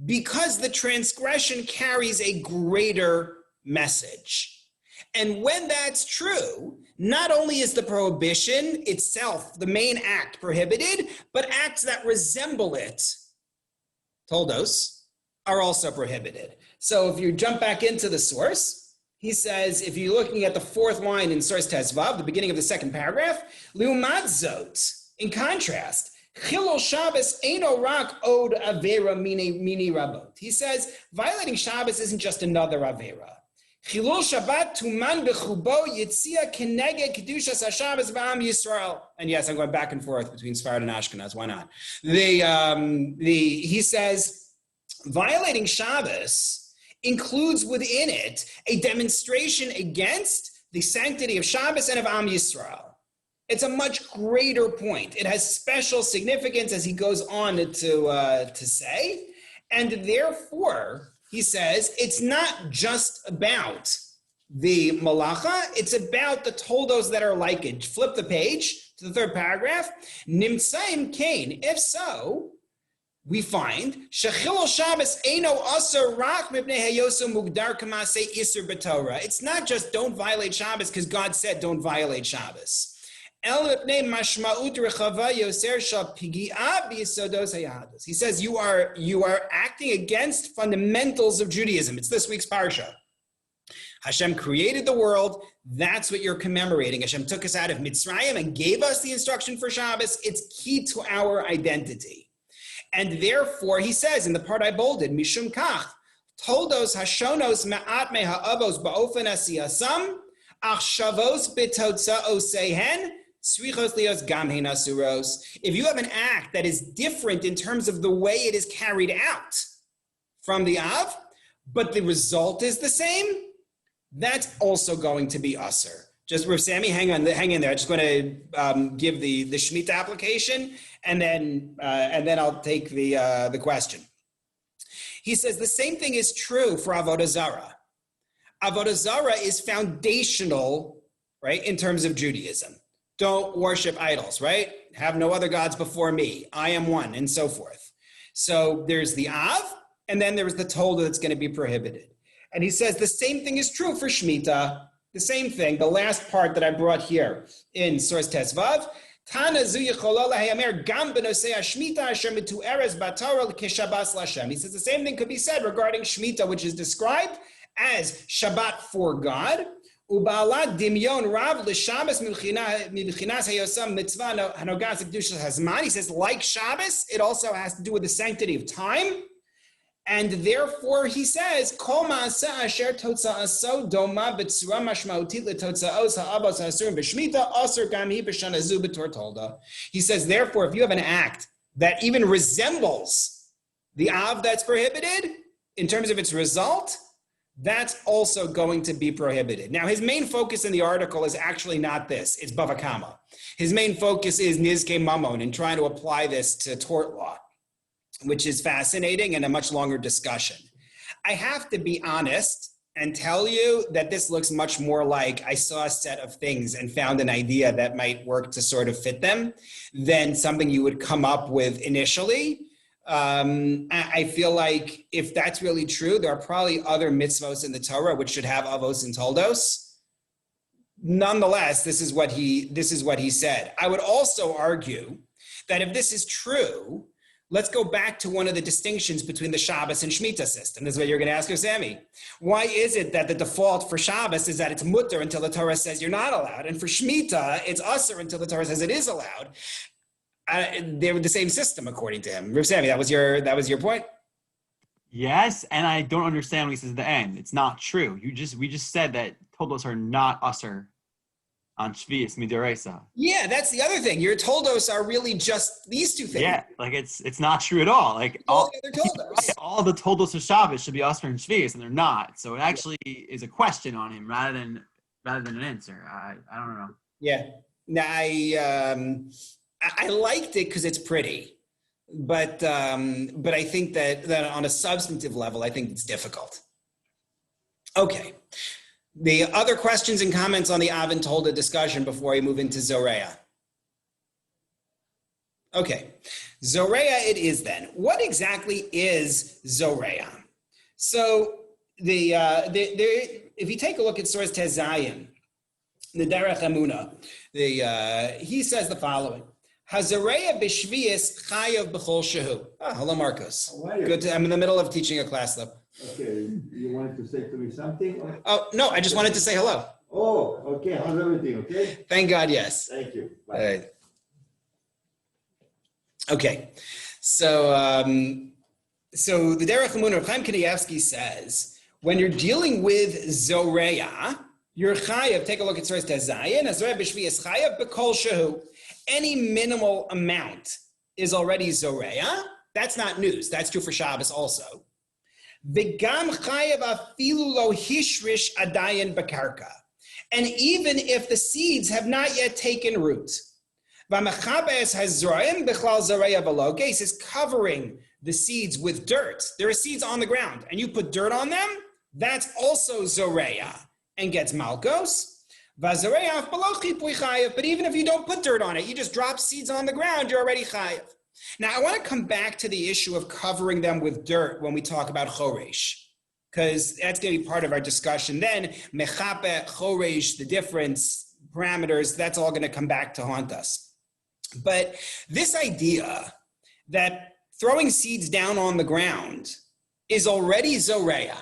because the transgression carries a greater message. And when that's true, not only is the prohibition itself, the main act, prohibited, but acts that resemble it, toldos, are also prohibited. So if you jump back into the source, he says, if you're looking at the fourth line in source Tezvav, the beginning of the second paragraph, Leumad Zot, in contrast, Chilul Shabbos eino rak od avera mini rabot. He says, violating Shabbos isn't just another avera. Chilul Shabbat tuman bechubo yitzia kenege kedushas haShabbos v'am Yisrael. And yes, I'm going back and forth between Sfarad and Ashkenaz. Why not? He says, violating Shabbos includes within it a demonstration against the sanctity of Shabbos and of Am Yisrael. It's a much greater point. It has special significance, as he goes on to say, and therefore, he says, it's not just about the malacha, it's about the toldos that are like it. Flip the page to the third paragraph. Nimtzaim kain. If so, we find shechilul Shabbos eino asur rak mipnei hayosu mugdar kamasei isur b'Torah. It's not just don't violate Shabbos because God said don't violate Shabbos. He says you are acting against fundamentals of Judaism. It's this week's parsha. Hashem created the world. That's what you're commemorating. Hashem took us out of Mitzrayim and gave us the instruction for Shabbos. It's key to our identity. And therefore, he says in the part I bolded, Mishum kach, toldos hashonos ma'at me ha'avos ba'ofen asiyasam, ach shavos b'totza'o sehen, if you have an act that is different in terms of the way it is carried out from the Av, but the result is the same, that's also going to be Asur. Just Rav Sammy, hang in there. I'm just going to give the Shemitah application, and then I'll take the question. He says the same thing is true for Avodah Zarah. Avodah Zarah is foundational, right, in terms of Judaism. Don't worship idols, right? Have no other gods before me. I am one, and so forth. So there's the Av, and then there's the Tolda that's going to be prohibited. And he says the same thing is true for Shemitah. The same thing, the last part that I brought here in source Tezvav. Tana zu yechola lahayamer gam b'nosei hashmita asher mitu'eres b'Torah keshabas l'Hashem. He says the same thing could be said regarding Shemitah, which is described as Shabbat for God. Uba'alat dimyon rav l'Shabbos mibchinas hayosam mitzvah hanogas kedushas hazman. He says, like Shabbos, it also has to do with the sanctity of time. And therefore, he says, Kol ma'aseh asher totza'aso doma b'tzura mashma'utit l'totza'os ha'avos ha'asurim b'shmita asur gam hi b'shana zu b'tor tolda. He says, therefore, if you have an act that even resembles the Av that's prohibited, in terms of its result, that's also going to be prohibited. Now, his main focus in the article is actually not this. It's Bava Kama. His main focus is Nizke Mamon and trying to apply this to tort law, which is fascinating and a much longer discussion. I have to be honest and tell you that this looks much more like I saw a set of things and found an idea that might work to sort of fit them than something you would come up with initially. I feel like if that's really true, there are probably other mitzvos in the Torah which should have avos and toldos. Nonetheless, this is what he said. I would also argue that if this is true, let's go back to one of the distinctions between the Shabbos and Shemitah system. This is what you're going to ask Sammy. Why is it that the default for Shabbos is that it's mutter until the Torah says you're not allowed, and for Shemitah it's asur until the Torah says it is allowed? They were the same system, according to him. Rav Sammy, that was your point? Yes, and I don't understand what he says at the end. It's not true. We just said that toldos are not asur on Shvius Midoraisa. Yeah, that's the other thing. Your toldos are really just these two things. Yeah, like it's not true at all. Like all the other toldos. All the toldos of Shabbos should be asur and Shvius, and they're not. So it actually is a question on him rather than an answer. I don't know. Yeah. Now I liked it because it's pretty, but I think that on a substantive level, I think it's difficult. Okay. The other questions and comments on the Avot and Toladot discussion before I move into Zoreah. Okay, Zoreah it is then. What exactly is Zoreah? So if you take a look at source Tezayim, the Derech Emunah, he says the following: Hazareya b'shvius chayav b'chol shehu. Hello, Marcos. Good. I'm in the middle of teaching a class, though. Okay, you wanted to say to me something? Oh no, I just wanted to say hello. Oh, okay. How's everything? Okay. Thank God, yes. Thank you. Bye. All right. Okay, so the Derech Emunah, Chaim Kanievsky says, when you're dealing with Zoreya, you're chayav. Take a look at source Tezayin. Hazareya b'shvius chayav b'kol shehu. Any minimal amount is already Zoreya. That's not news. That's true for Shabbos also. V'gam chayav afilu lo hishrish adayin b'karka. And even if the seeds have not yet taken root. V'machabes hazroim b'chlal Zoreya v'lo. Case is covering the seeds with dirt. There are seeds on the ground, and you put dirt on them. That's also Zoreya and gets malkos. But even if you don't put dirt on it, you just drop seeds on the ground, you're already chayav. Now, I want to come back to the issue of covering them with dirt when we talk about choresh, because that's going to be part of our discussion. Then, mechape, choresh, the difference, parameters, that's all going to come back to haunt us. But this idea that throwing seeds down on the ground is already Zoreya,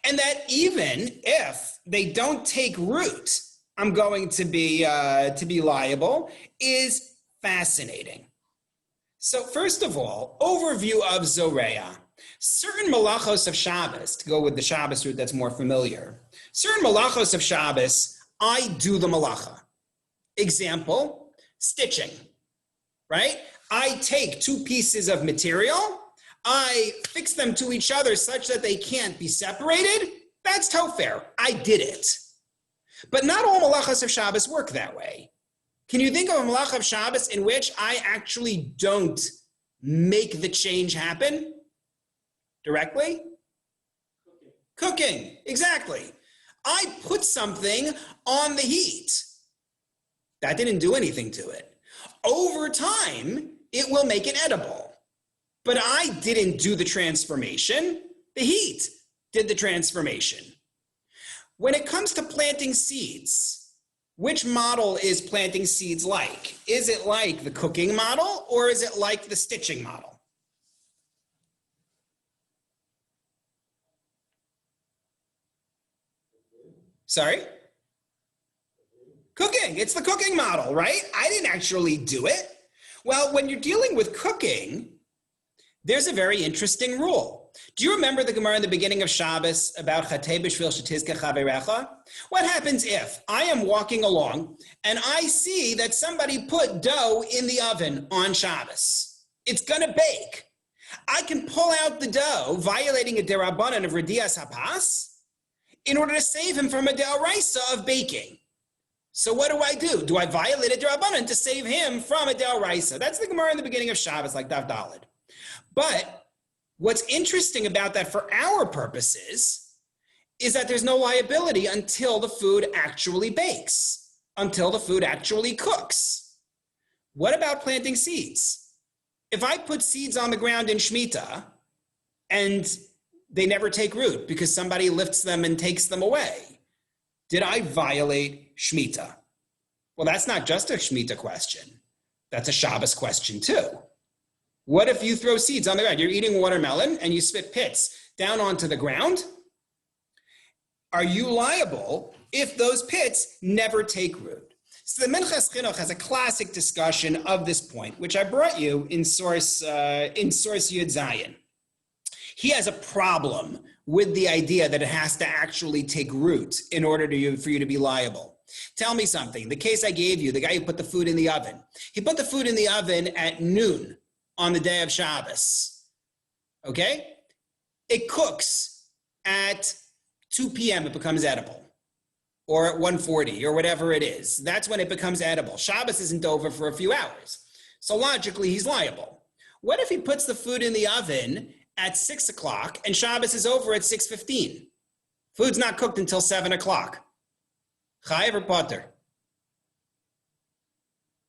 and that even if they don't take root, I'm going to be liable, is fascinating. So first of all, overview of Zoreya. Certain malachos of Shabbos, to go with the Shabbos route that's more familiar, certain malachos of Shabbos, I do the malacha. Example, stitching, right? I take two pieces of material, I fix them to each other such that they can't be separated. That's tofer. I did it. But not all malachas of Shabbos work that way. Can you think of a malacha of Shabbos in which I actually don't make the change happen directly? Cooking, exactly. I put something on the heat. That didn't do anything to it. Over time, it will make it edible. But I didn't do the transformation. The heat did the transformation. When it comes to planting seeds, which model is planting seeds like? Is it like the cooking model or is it like the stitching model? Sorry? Cooking. It's the cooking model, right? I didn't actually do it. Well, when you're dealing with cooking, there's a very interesting rule. Do you remember the Gemara in the beginning of Shabbos about Chatei b'shvil shetizke chaverecha? What happens if I am walking along and I see that somebody put dough in the oven on Shabbos? It's going to bake. I can pull out the dough, violating a derabanan of Redias Hapas, in order to save him from a deoraisa of baking. So what do? Do I violate a derabanan to save him from a deoraisa? That's the Gemara in the beginning of Shabbos, like Daf Daled. But what's interesting about that for our purposes is that there's no liability until the food actually bakes, until the food actually cooks. What about planting seeds? If I put seeds on the ground in Shemitah and they never take root because somebody lifts them and takes them away, did I violate Shemitah? Well, that's not just a Shemitah question. That's a Shabbos question too. What if you throw seeds on the ground? You're eating watermelon and you spit pits down onto the ground. Are you liable if those pits never take root? So the Minchas Chinuch has a classic discussion of this point, which I brought you in source Yud Zayin. He has a problem with the idea that it has to actually take root in order for you to be liable. Tell me something. The case I gave you, the guy who put the food in the oven. He put the food in the oven at noon on the day of Shabbos, okay? It cooks at 2 p.m., it becomes edible, or at 1:40, or whatever it is. That's when it becomes edible. Shabbos isn't over for a few hours. So logically, he's liable. What if he puts the food in the oven at 6 o'clock and Shabbos is over at 6:15? Food's not cooked until 7 o'clock. Chayev or Potter?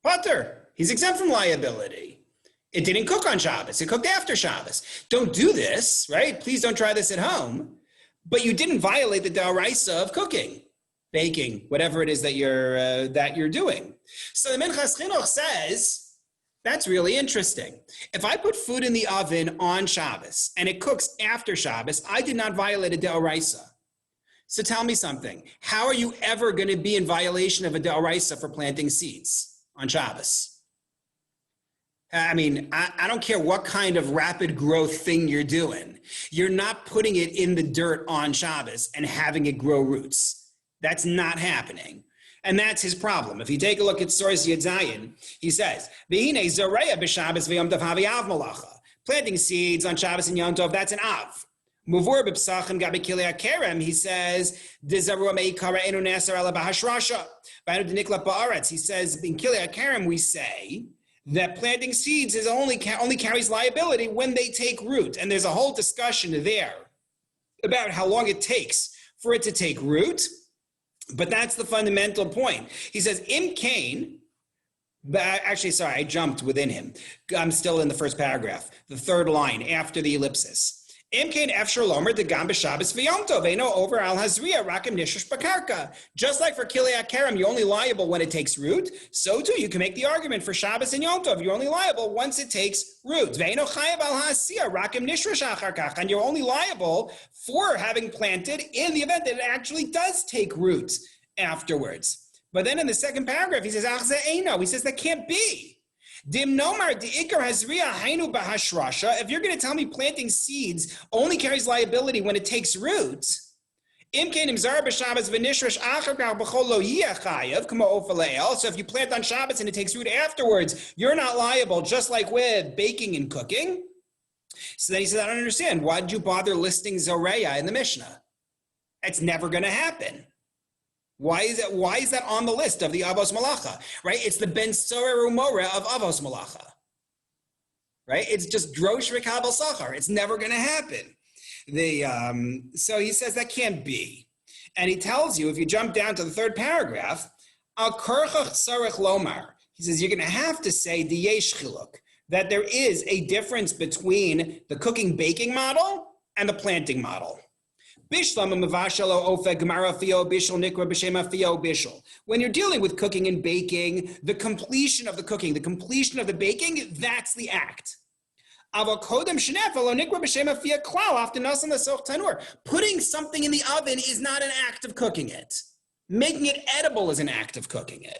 Potter. He's exempt from liability. It didn't cook on Shabbos. It cooked after Shabbos. Don't do this, right? Please don't try this at home. but you didn't violate the d'oraisa of cooking, baking, whatever it is that you're doing. So the Minchas Chinuch says, that's really interesting. If I put food in the oven on Shabbos and it cooks after Shabbos, I did not violate a d'oraisa. So tell me something. How are you ever going to be in violation of a d'oraisa for planting seeds on Shabbos? I mean, I don't care what kind of rapid growth thing you're doing. You're not putting it in the dirt on Shabbos and having it grow roots. That's not happening. And that's his problem. If you take a look at Source Yud Zayin, he says, "V'hinei zoreya b'Shabbos v'yom tov havi av malacha." Planting seeds on Shabbos and Yom Tov, that's an av. Muvur b'psachim gabi kilei kerem, he says, "D'zarua meikara enu neser ala b'hashrasha." V'anu d'nikla ba'aretz, he says, in kilei kerem we say that planting seeds is only carries liability when they take root. And there's a whole discussion there about how long it takes for it to take root. But that's the fundamental point. He says, Im Cain, actually, sorry, I jumped within him. I'm still in the first paragraph, the third line after the ellipsis. Im Cain efshar lomer degam b'Shabbos v'Yom Tov eino over al hazriya rakim nishush b'karka. Just like for kilei kerem, you're only liable when it takes root. So too, you can make the argument for Shabbos and Yom Tov. You're only liable once it takes root. V'eino chayav al hasiya rakim nishrush achar kach. And you're only liable for having planted in the event that it actually does take root afterwards. But then in the second paragraph, he says, ach ze eino. He says that can't be. Dim nomar di'ikar hazriya hainu b'hashrasha. If you're going to tell me planting seeds only carries liability when it takes root, im kein im zar b'Shabbos v'nishrash achar kach b'chol lo yiyeh chayav k'mo ofa le'el. So if you plant on Shabbos and it takes root afterwards, you're not liable, just like with baking and cooking. So then he says, I don't understand. Why did you bother listing zoreya in the Mishnah? It's never going to happen. Why is that on the list of the Avos Malacha, right? It's the Ben Sorer Umora of Avos Malacha, right? It's just Drosh Rekabel Sachar. It's never going to happen. So he says that can't be. And he tells you, if you jump down to the third paragraph, Al Kerchach Sarech Lomar, he says you're going to have to say the Yesh Chiluk, that there is a difference between the cooking baking model and the planting model. When you're dealing with cooking and baking, the completion of the cooking, the completion of the baking, that's the act. Putting something in the oven is not an act of cooking it. Making it edible is an act of cooking it.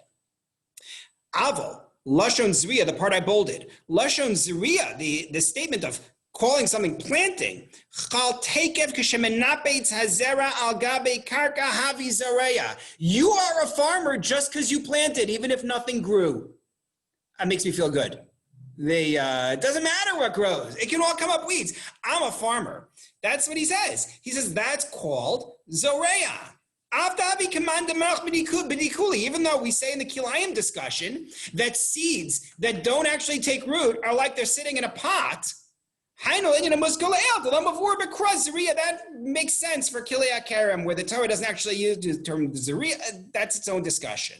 Avo, Lashon Zriya, the part I bolded. Lashon Zriya, the statement of calling something planting. You are a farmer just because you planted, even if nothing grew. That makes me feel good. It doesn't matter what grows. It can all come up weeds. I'm a farmer. That's what he says. He says that's called zoreya. Even though we say in the Kilayim discussion that seeds that don't actually take root are like they're sitting in a pot, that makes sense for Kilei Kerem, where the Torah doesn't actually use the term Zariya. That's its own discussion.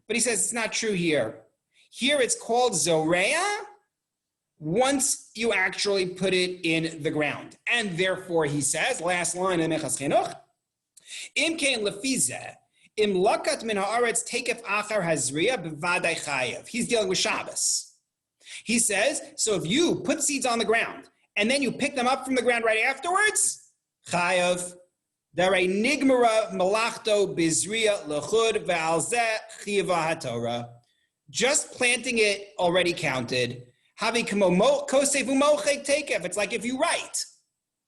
But he says it's not true here. Here it's called Zoreya once you actually put it in the ground. And therefore, he says, last line in Minchas Chinuch, Im kein lefize, im lakat min haaretz tekef achar hazriya b'vadai chayev. He's dealing with Shabbos. He says, so if you put seeds on the ground and then you pick them up from the ground right afterwards, chayev, darei nigmara malachto bizriya lechud ve'al zeh chiyava haTorah. Just planting it already counted. Havi kamo kosef umochek tekef. It's like if you write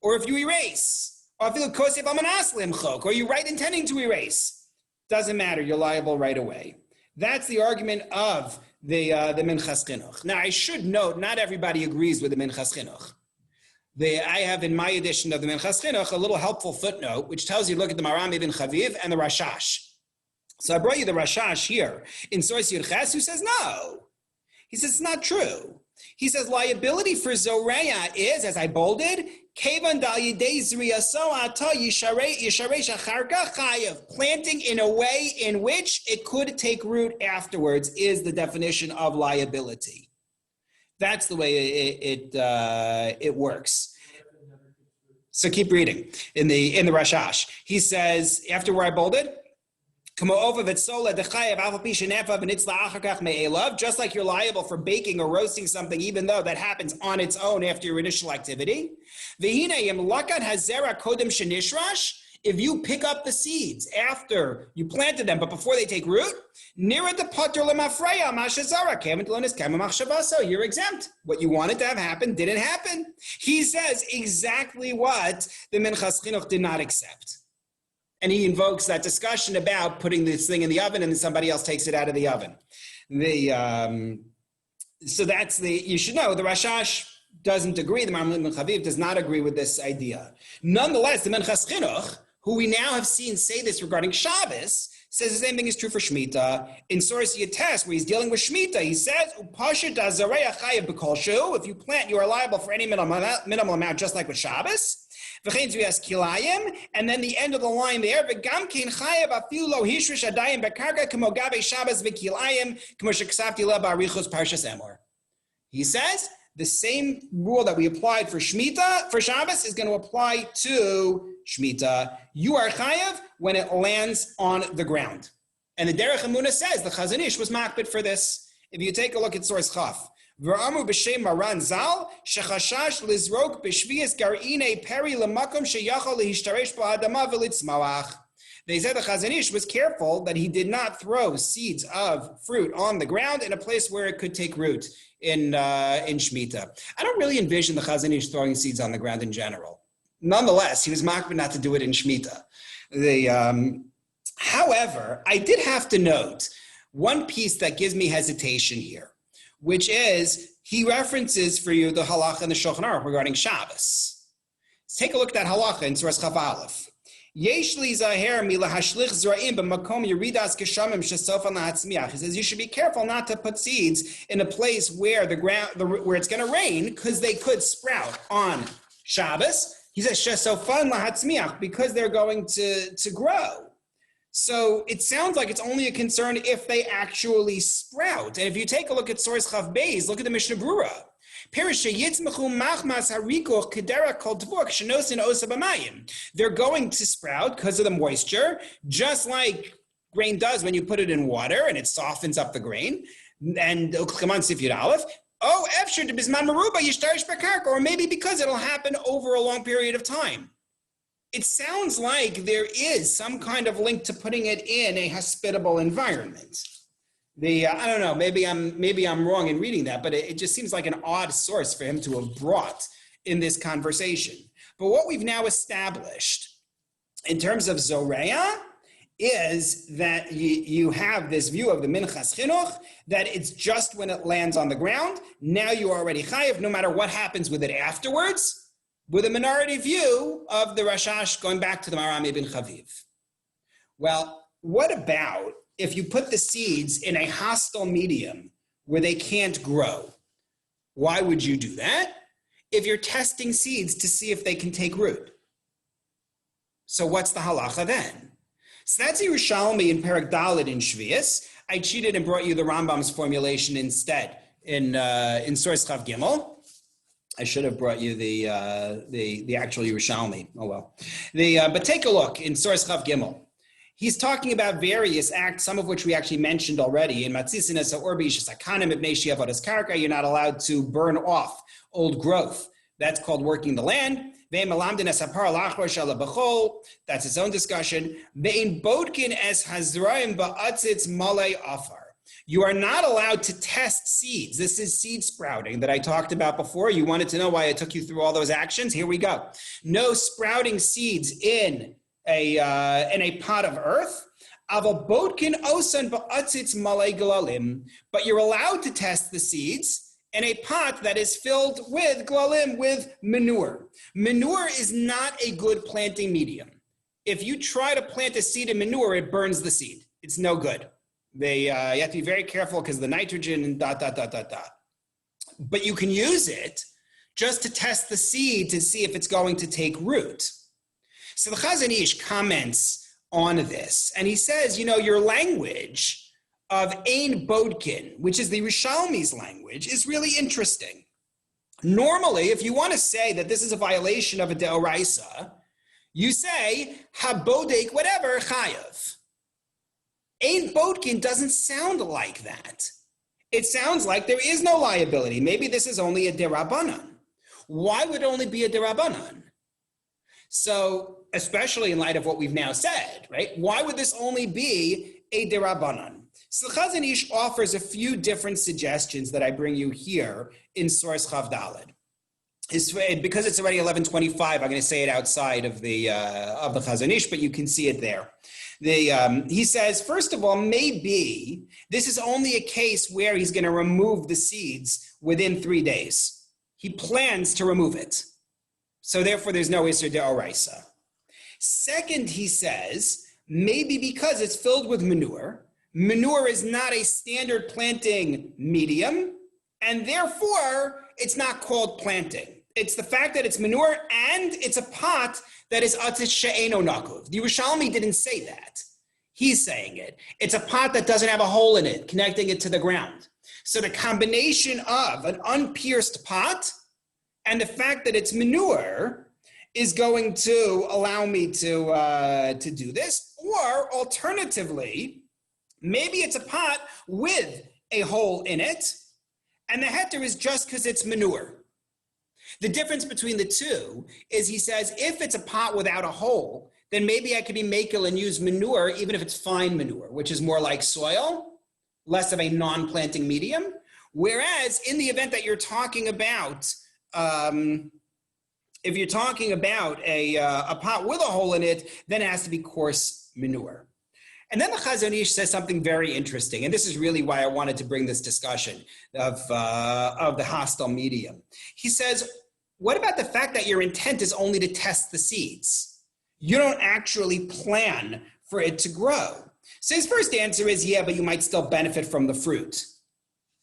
or if you erase. Or if you kosef amanas limchok, or you write intending to erase, doesn't matter. You're liable right away. That's the argument of the Minchas Chinuch. Now, I should note, not everybody agrees with the Minchas Chinuch. I have in my edition of the Minchas Chinuch a little helpful footnote which tells you to look at the Maram Ibn Chaviv and the Rashash. So I brought you the Rashash here in Source Yud Ches, who says no. He says it's not true. He says liability for Zoreya is, as I bolded, planting in a way in which it could take root afterwards is the definition of liability. That's the way it works. So keep reading in the Rashash. He says, after where I bolded, just like you're liable for baking or roasting something, even though that happens on its own after your initial activity. If you pick up the seeds after you planted them, but before they take root, you're exempt. What you wanted to have happen didn't happen. He says exactly what the Minchas Chinuch did not accept. And he invokes that discussion about putting this thing in the oven and then somebody else takes it out of the oven. So that's you should know, the Rashash doesn't agree, the Maram Ibn Chaviv does not agree with this idea. Nonetheless, the Minchas Chinuch, who we now have seen say this regarding Shabbos, says the same thing is true for Shemitah. In Source Yates, where he's dealing with Shemitah, he says, if you plant, you are liable for any minimal amount, just like with Shabbos. And then the end of the line there, he says, the same rule that we applied for Shemitah, for Shabbos, is going to apply to Shemitah. You are chayav when it lands on the ground. And the Derech Emunah says the Chazon Ish was makbid for this. If you take a look at source Chaf, V'amu b'shem Maran Zal shechashash lizrok b'shvias gar'inei peri l'makom sheyachol lehishtaresh ba'adama v'litzmalach. They said the Chazon Ish was careful that he did not throw seeds of fruit on the ground in a place where it could take root in Shemitah. I don't really envision the Chazon Ish throwing seeds on the ground in general. Nonetheless, he was makbid not to do it in Shemitah. However, I did have to note one piece that gives me hesitation here, which is he references for you the halacha and the Shulchan Aruch regarding Shabbos. Let's take a look at that halacha in Surah Chaf Aleph. He says you should be careful not to put seeds in a place where the ground, where it's going to rain, because they could sprout on Shabbos. He says because they're going to grow. So it sounds like it's only a concern if they actually sprout. And if you take a look at Source Chav Beis, look at the Mishnah Brura. They're going to sprout because of the moisture, just like grain does when you put it in water and it softens up the grain. And or maybe because it'll happen over a long period of time. It sounds like there is some kind of link to putting it in a hospitable environment. I don't know, maybe I'm wrong in reading that, but it just seems like an odd source for him to have brought in this conversation. But what we've now established in terms of Zoreah is that you have this view of the Minchas Chinuch, that it's just when it lands on the ground. Now you are already chayav, no matter what happens with it afterwards, with a minority view of the Rashash going back to the Maram Ibn Chaviv. Well, what about if you put the seeds in a hostile medium where they can't grow? Why would you do that? If you're testing seeds to see if they can take root. So what's the halacha then? So that's Yerushalmi in Perek Daled in Shvius. I cheated and brought you the Rambam's formulation instead in Source Chav Gimel. I should have brought you the actual Yerushalmi. Oh well. But take a look in Source Chav Gimel. He's talking about various acts, some of which we actually mentioned already. In Matzisinus Orbi Shasakanim Ibnei Shiavodas Karka, you're not allowed to burn off old growth. That's called working the land. That's its own discussion. You are not allowed to test seeds. This is seed sprouting that I talked about before. You wanted to know why I took you through all those actions? Here we go. No sprouting seeds in a pot of earth. But you're allowed to test the seeds in a pot that is filled with glalim, with manure. Manure is not a good planting medium. If you try to plant a seed in manure, it burns the seed. It's no good. You have to be very careful because the nitrogen and ... But you can use it just to test the seed to see if it's going to take root. So the Chazon Ish comments on this, and he says, your language of Ein Bodkin, which is the Rishalmi's language, is really interesting. Normally, if you want to say that this is a violation of a deoraisa, you say, habodek, whatever, chayav. Ein bodkin doesn't sound like that. It sounds like there is no liability. Maybe this is only a derabanan. Why would it only be a derabanan? So, especially in light of what we've now said, right? Why would this only be a derabanan? So the Chazon Ish offers a few different suggestions that I bring you here in source Chav Daled. Because it's already 11:25, I'm going to say it outside of the Chazon Ish, but you can see it there. He says, first of all, maybe this is only a case where he's going to remove the seeds within 3 days. He plans to remove it. So therefore, there's no Isser De'oraisa. Second, he says, maybe because it's filled with manure. Manure is not a standard planting medium, and therefore, it's not called planting. It's the fact that it's manure and it's a pot that is atis she'eno nakuv. The Yerushalmi didn't say that. He's saying it. It's a pot that doesn't have a hole in it, connecting it to the ground. So the combination of an unpierced pot and the fact that it's manure is going to allow me to do this. Or alternatively, maybe it's a pot with a hole in it, and the heter is just because it's manure. The difference between the two is he says, if it's a pot without a hole, then maybe I could be makel and use manure, even if it's fine manure, which is more like soil, less of a non-planting medium. Whereas in the event that you're talking about, if you're talking about a pot with a hole in it, then it has to be coarse manure. And then the Chazon Ish says something very interesting, and this is really why I wanted to bring this discussion of the hostile medium. He says, what about the fact that your intent is only to test the seeds? You don't actually plan for it to grow. So his first answer is, yeah, but you might still benefit from the fruit.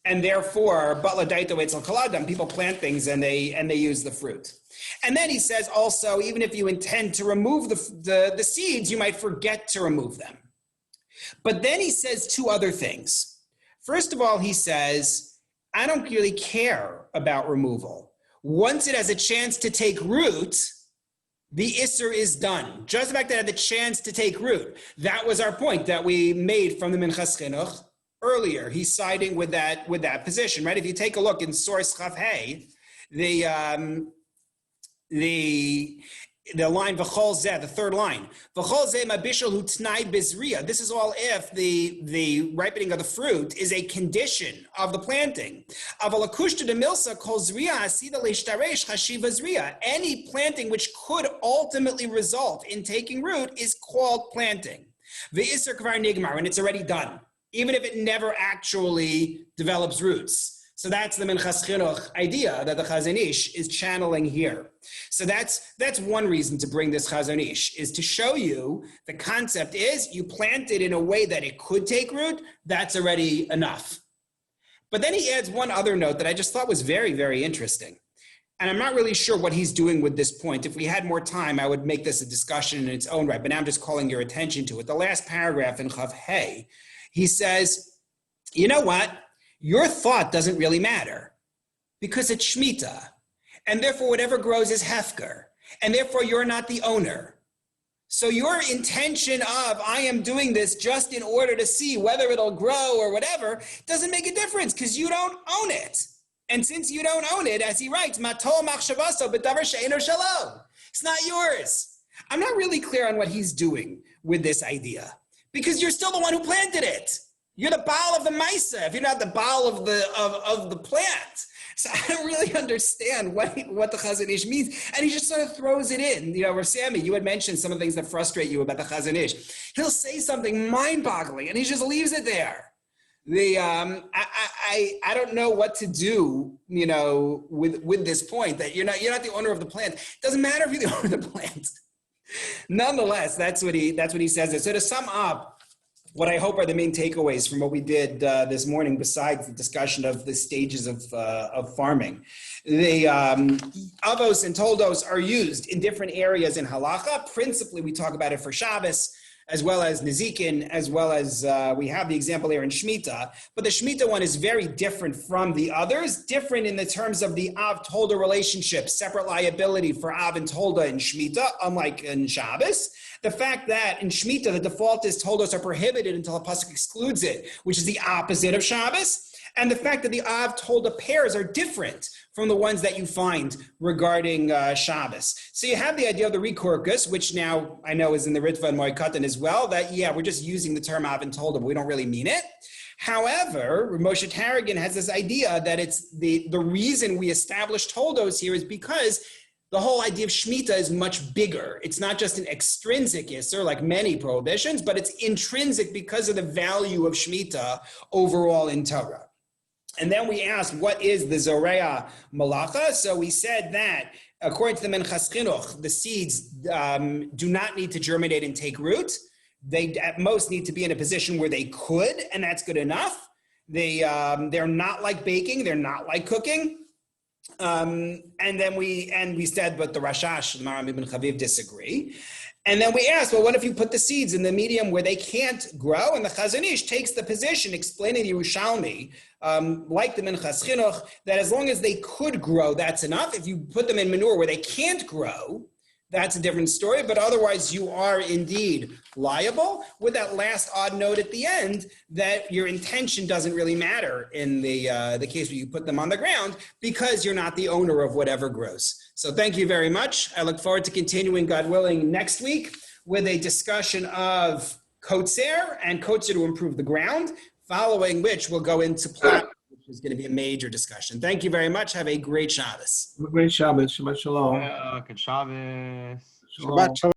And therefore, people plant things and they use the fruit. And then he says also, even if you intend to remove the seeds, you might forget to remove them. But then he says two other things. First of all, he says, I don't really care about removal. Once it has a chance to take root, the Isser is done. Just the fact that it had the chance to take root. That was our point that we made from the Minchas Chinuch earlier. He's siding with that position, right? If you take a look in source Chav Hey, the line v'chol zeh, the third line, v'chol zeh mabishal hu t'nai bizriya. This is all if the ripening of the fruit is a condition of the planting. Aval akushta de milsa kol zriya hasida leishtaresh chashiva zriya. Any planting which could ultimately result in taking root is called planting. V'isser kvar nigmar, and it's already done, even if it never actually develops roots. So that's the Minchas Chinuch idea that the Chazon Ish is channeling here. So that's one reason to bring this Chazon Ish, is to show you the concept is you plant it in a way that it could take root, that's already enough. But then he adds one other note that I just thought was very, very interesting. And I'm not really sure what he's doing with this point. If we had more time, I would make this a discussion in its own right, but now I'm just calling your attention to it. The last paragraph in Chav Hey, he says, you know what? Your thought doesn't really matter because it's Shemitah, and therefore whatever grows is hefker, and therefore you're not the owner. So your intention of, I am doing this just in order to see whether it'll grow or whatever, doesn't make a difference because you don't own it. And since you don't own it, as he writes, Matol machshavaso b'davar she'eino shelo. It's not yours. I'm not really clear on what he's doing with this idea because you're still the one who planted it. You're the Baal of the Maisa, if you're not the Baal of the plant. So I don't really understand what the Chazon Ish means. And he just sort of throws it in. You know, Sammy, you had mentioned some of the things that frustrate you about the Chazon Ish. He'll say something mind-boggling, and he just leaves it there. I don't know what to do, you know, with this point, that you're not the owner of the plant. It doesn't matter if you're the owner of the plant. Nonetheless, that's what he says. So to sum up, what I hope are the main takeaways from what we did this morning, besides the discussion of the stages of farming. The Avos and Toladot are used in different areas in halacha. Principally, we talk about it for Shabbos. as well as Nezikin, as well as we have the example here in Shemitah. But the Shemitah one is very different from the others, different in the terms of the Av-Tolda relationship, separate liability for Av and Tolda in Shemitah, unlike in Shabbos. The fact that in Shemitah, the default is Toldos are prohibited until a pasuk excludes it, which is the opposite of Shabbos. And the fact that the Av-Tolda pairs are different from the ones that you find regarding Shabbos. So you have the idea of the Rekorkus, which now I know is in the Ritva and Moikatan as well, that, yeah, we're just using the term Av and Tolda, but we don't really mean it. However, Moshe Tarragon has this idea that it's the reason we established Toldos here is because the whole idea of Shemitah is much bigger. It's not just an extrinsic Isser, like many prohibitions, but it's intrinsic because of the value of Shemitah overall in Torah. And then we asked, what is the Zoreya Malacha? So we said that, according to the Menchas Chinuch, the seeds do not need to germinate and take root. They at most need to be in a position where they could, and that's good enough. They're not like baking. They're not like cooking. And then we said, but the Rashash, Maram ibn Chaviv disagree. And then we asked, well, what if you put the seeds in the medium where they can't grow? And the Chazon Ish takes the position, explaining the Yerushalmi, like the Menchas Chinuch, that as long as they could grow, that's enough. If you put them in manure where they can't grow, that's a different story, but otherwise you are indeed liable, with that last odd note at the end that your intention doesn't really matter in the case where you put them on the ground because you're not the owner of whatever grows. So thank you very much. I look forward to continuing, God willing, next week with a discussion of kotzer and kotzer to improve the ground, following which we'll go into plot, which is going to be a major discussion. Thank you very much. Have a great Shabbos. Great Shabbos. Shabbat Shalom. Good Shabbos. Shabbat Shalom.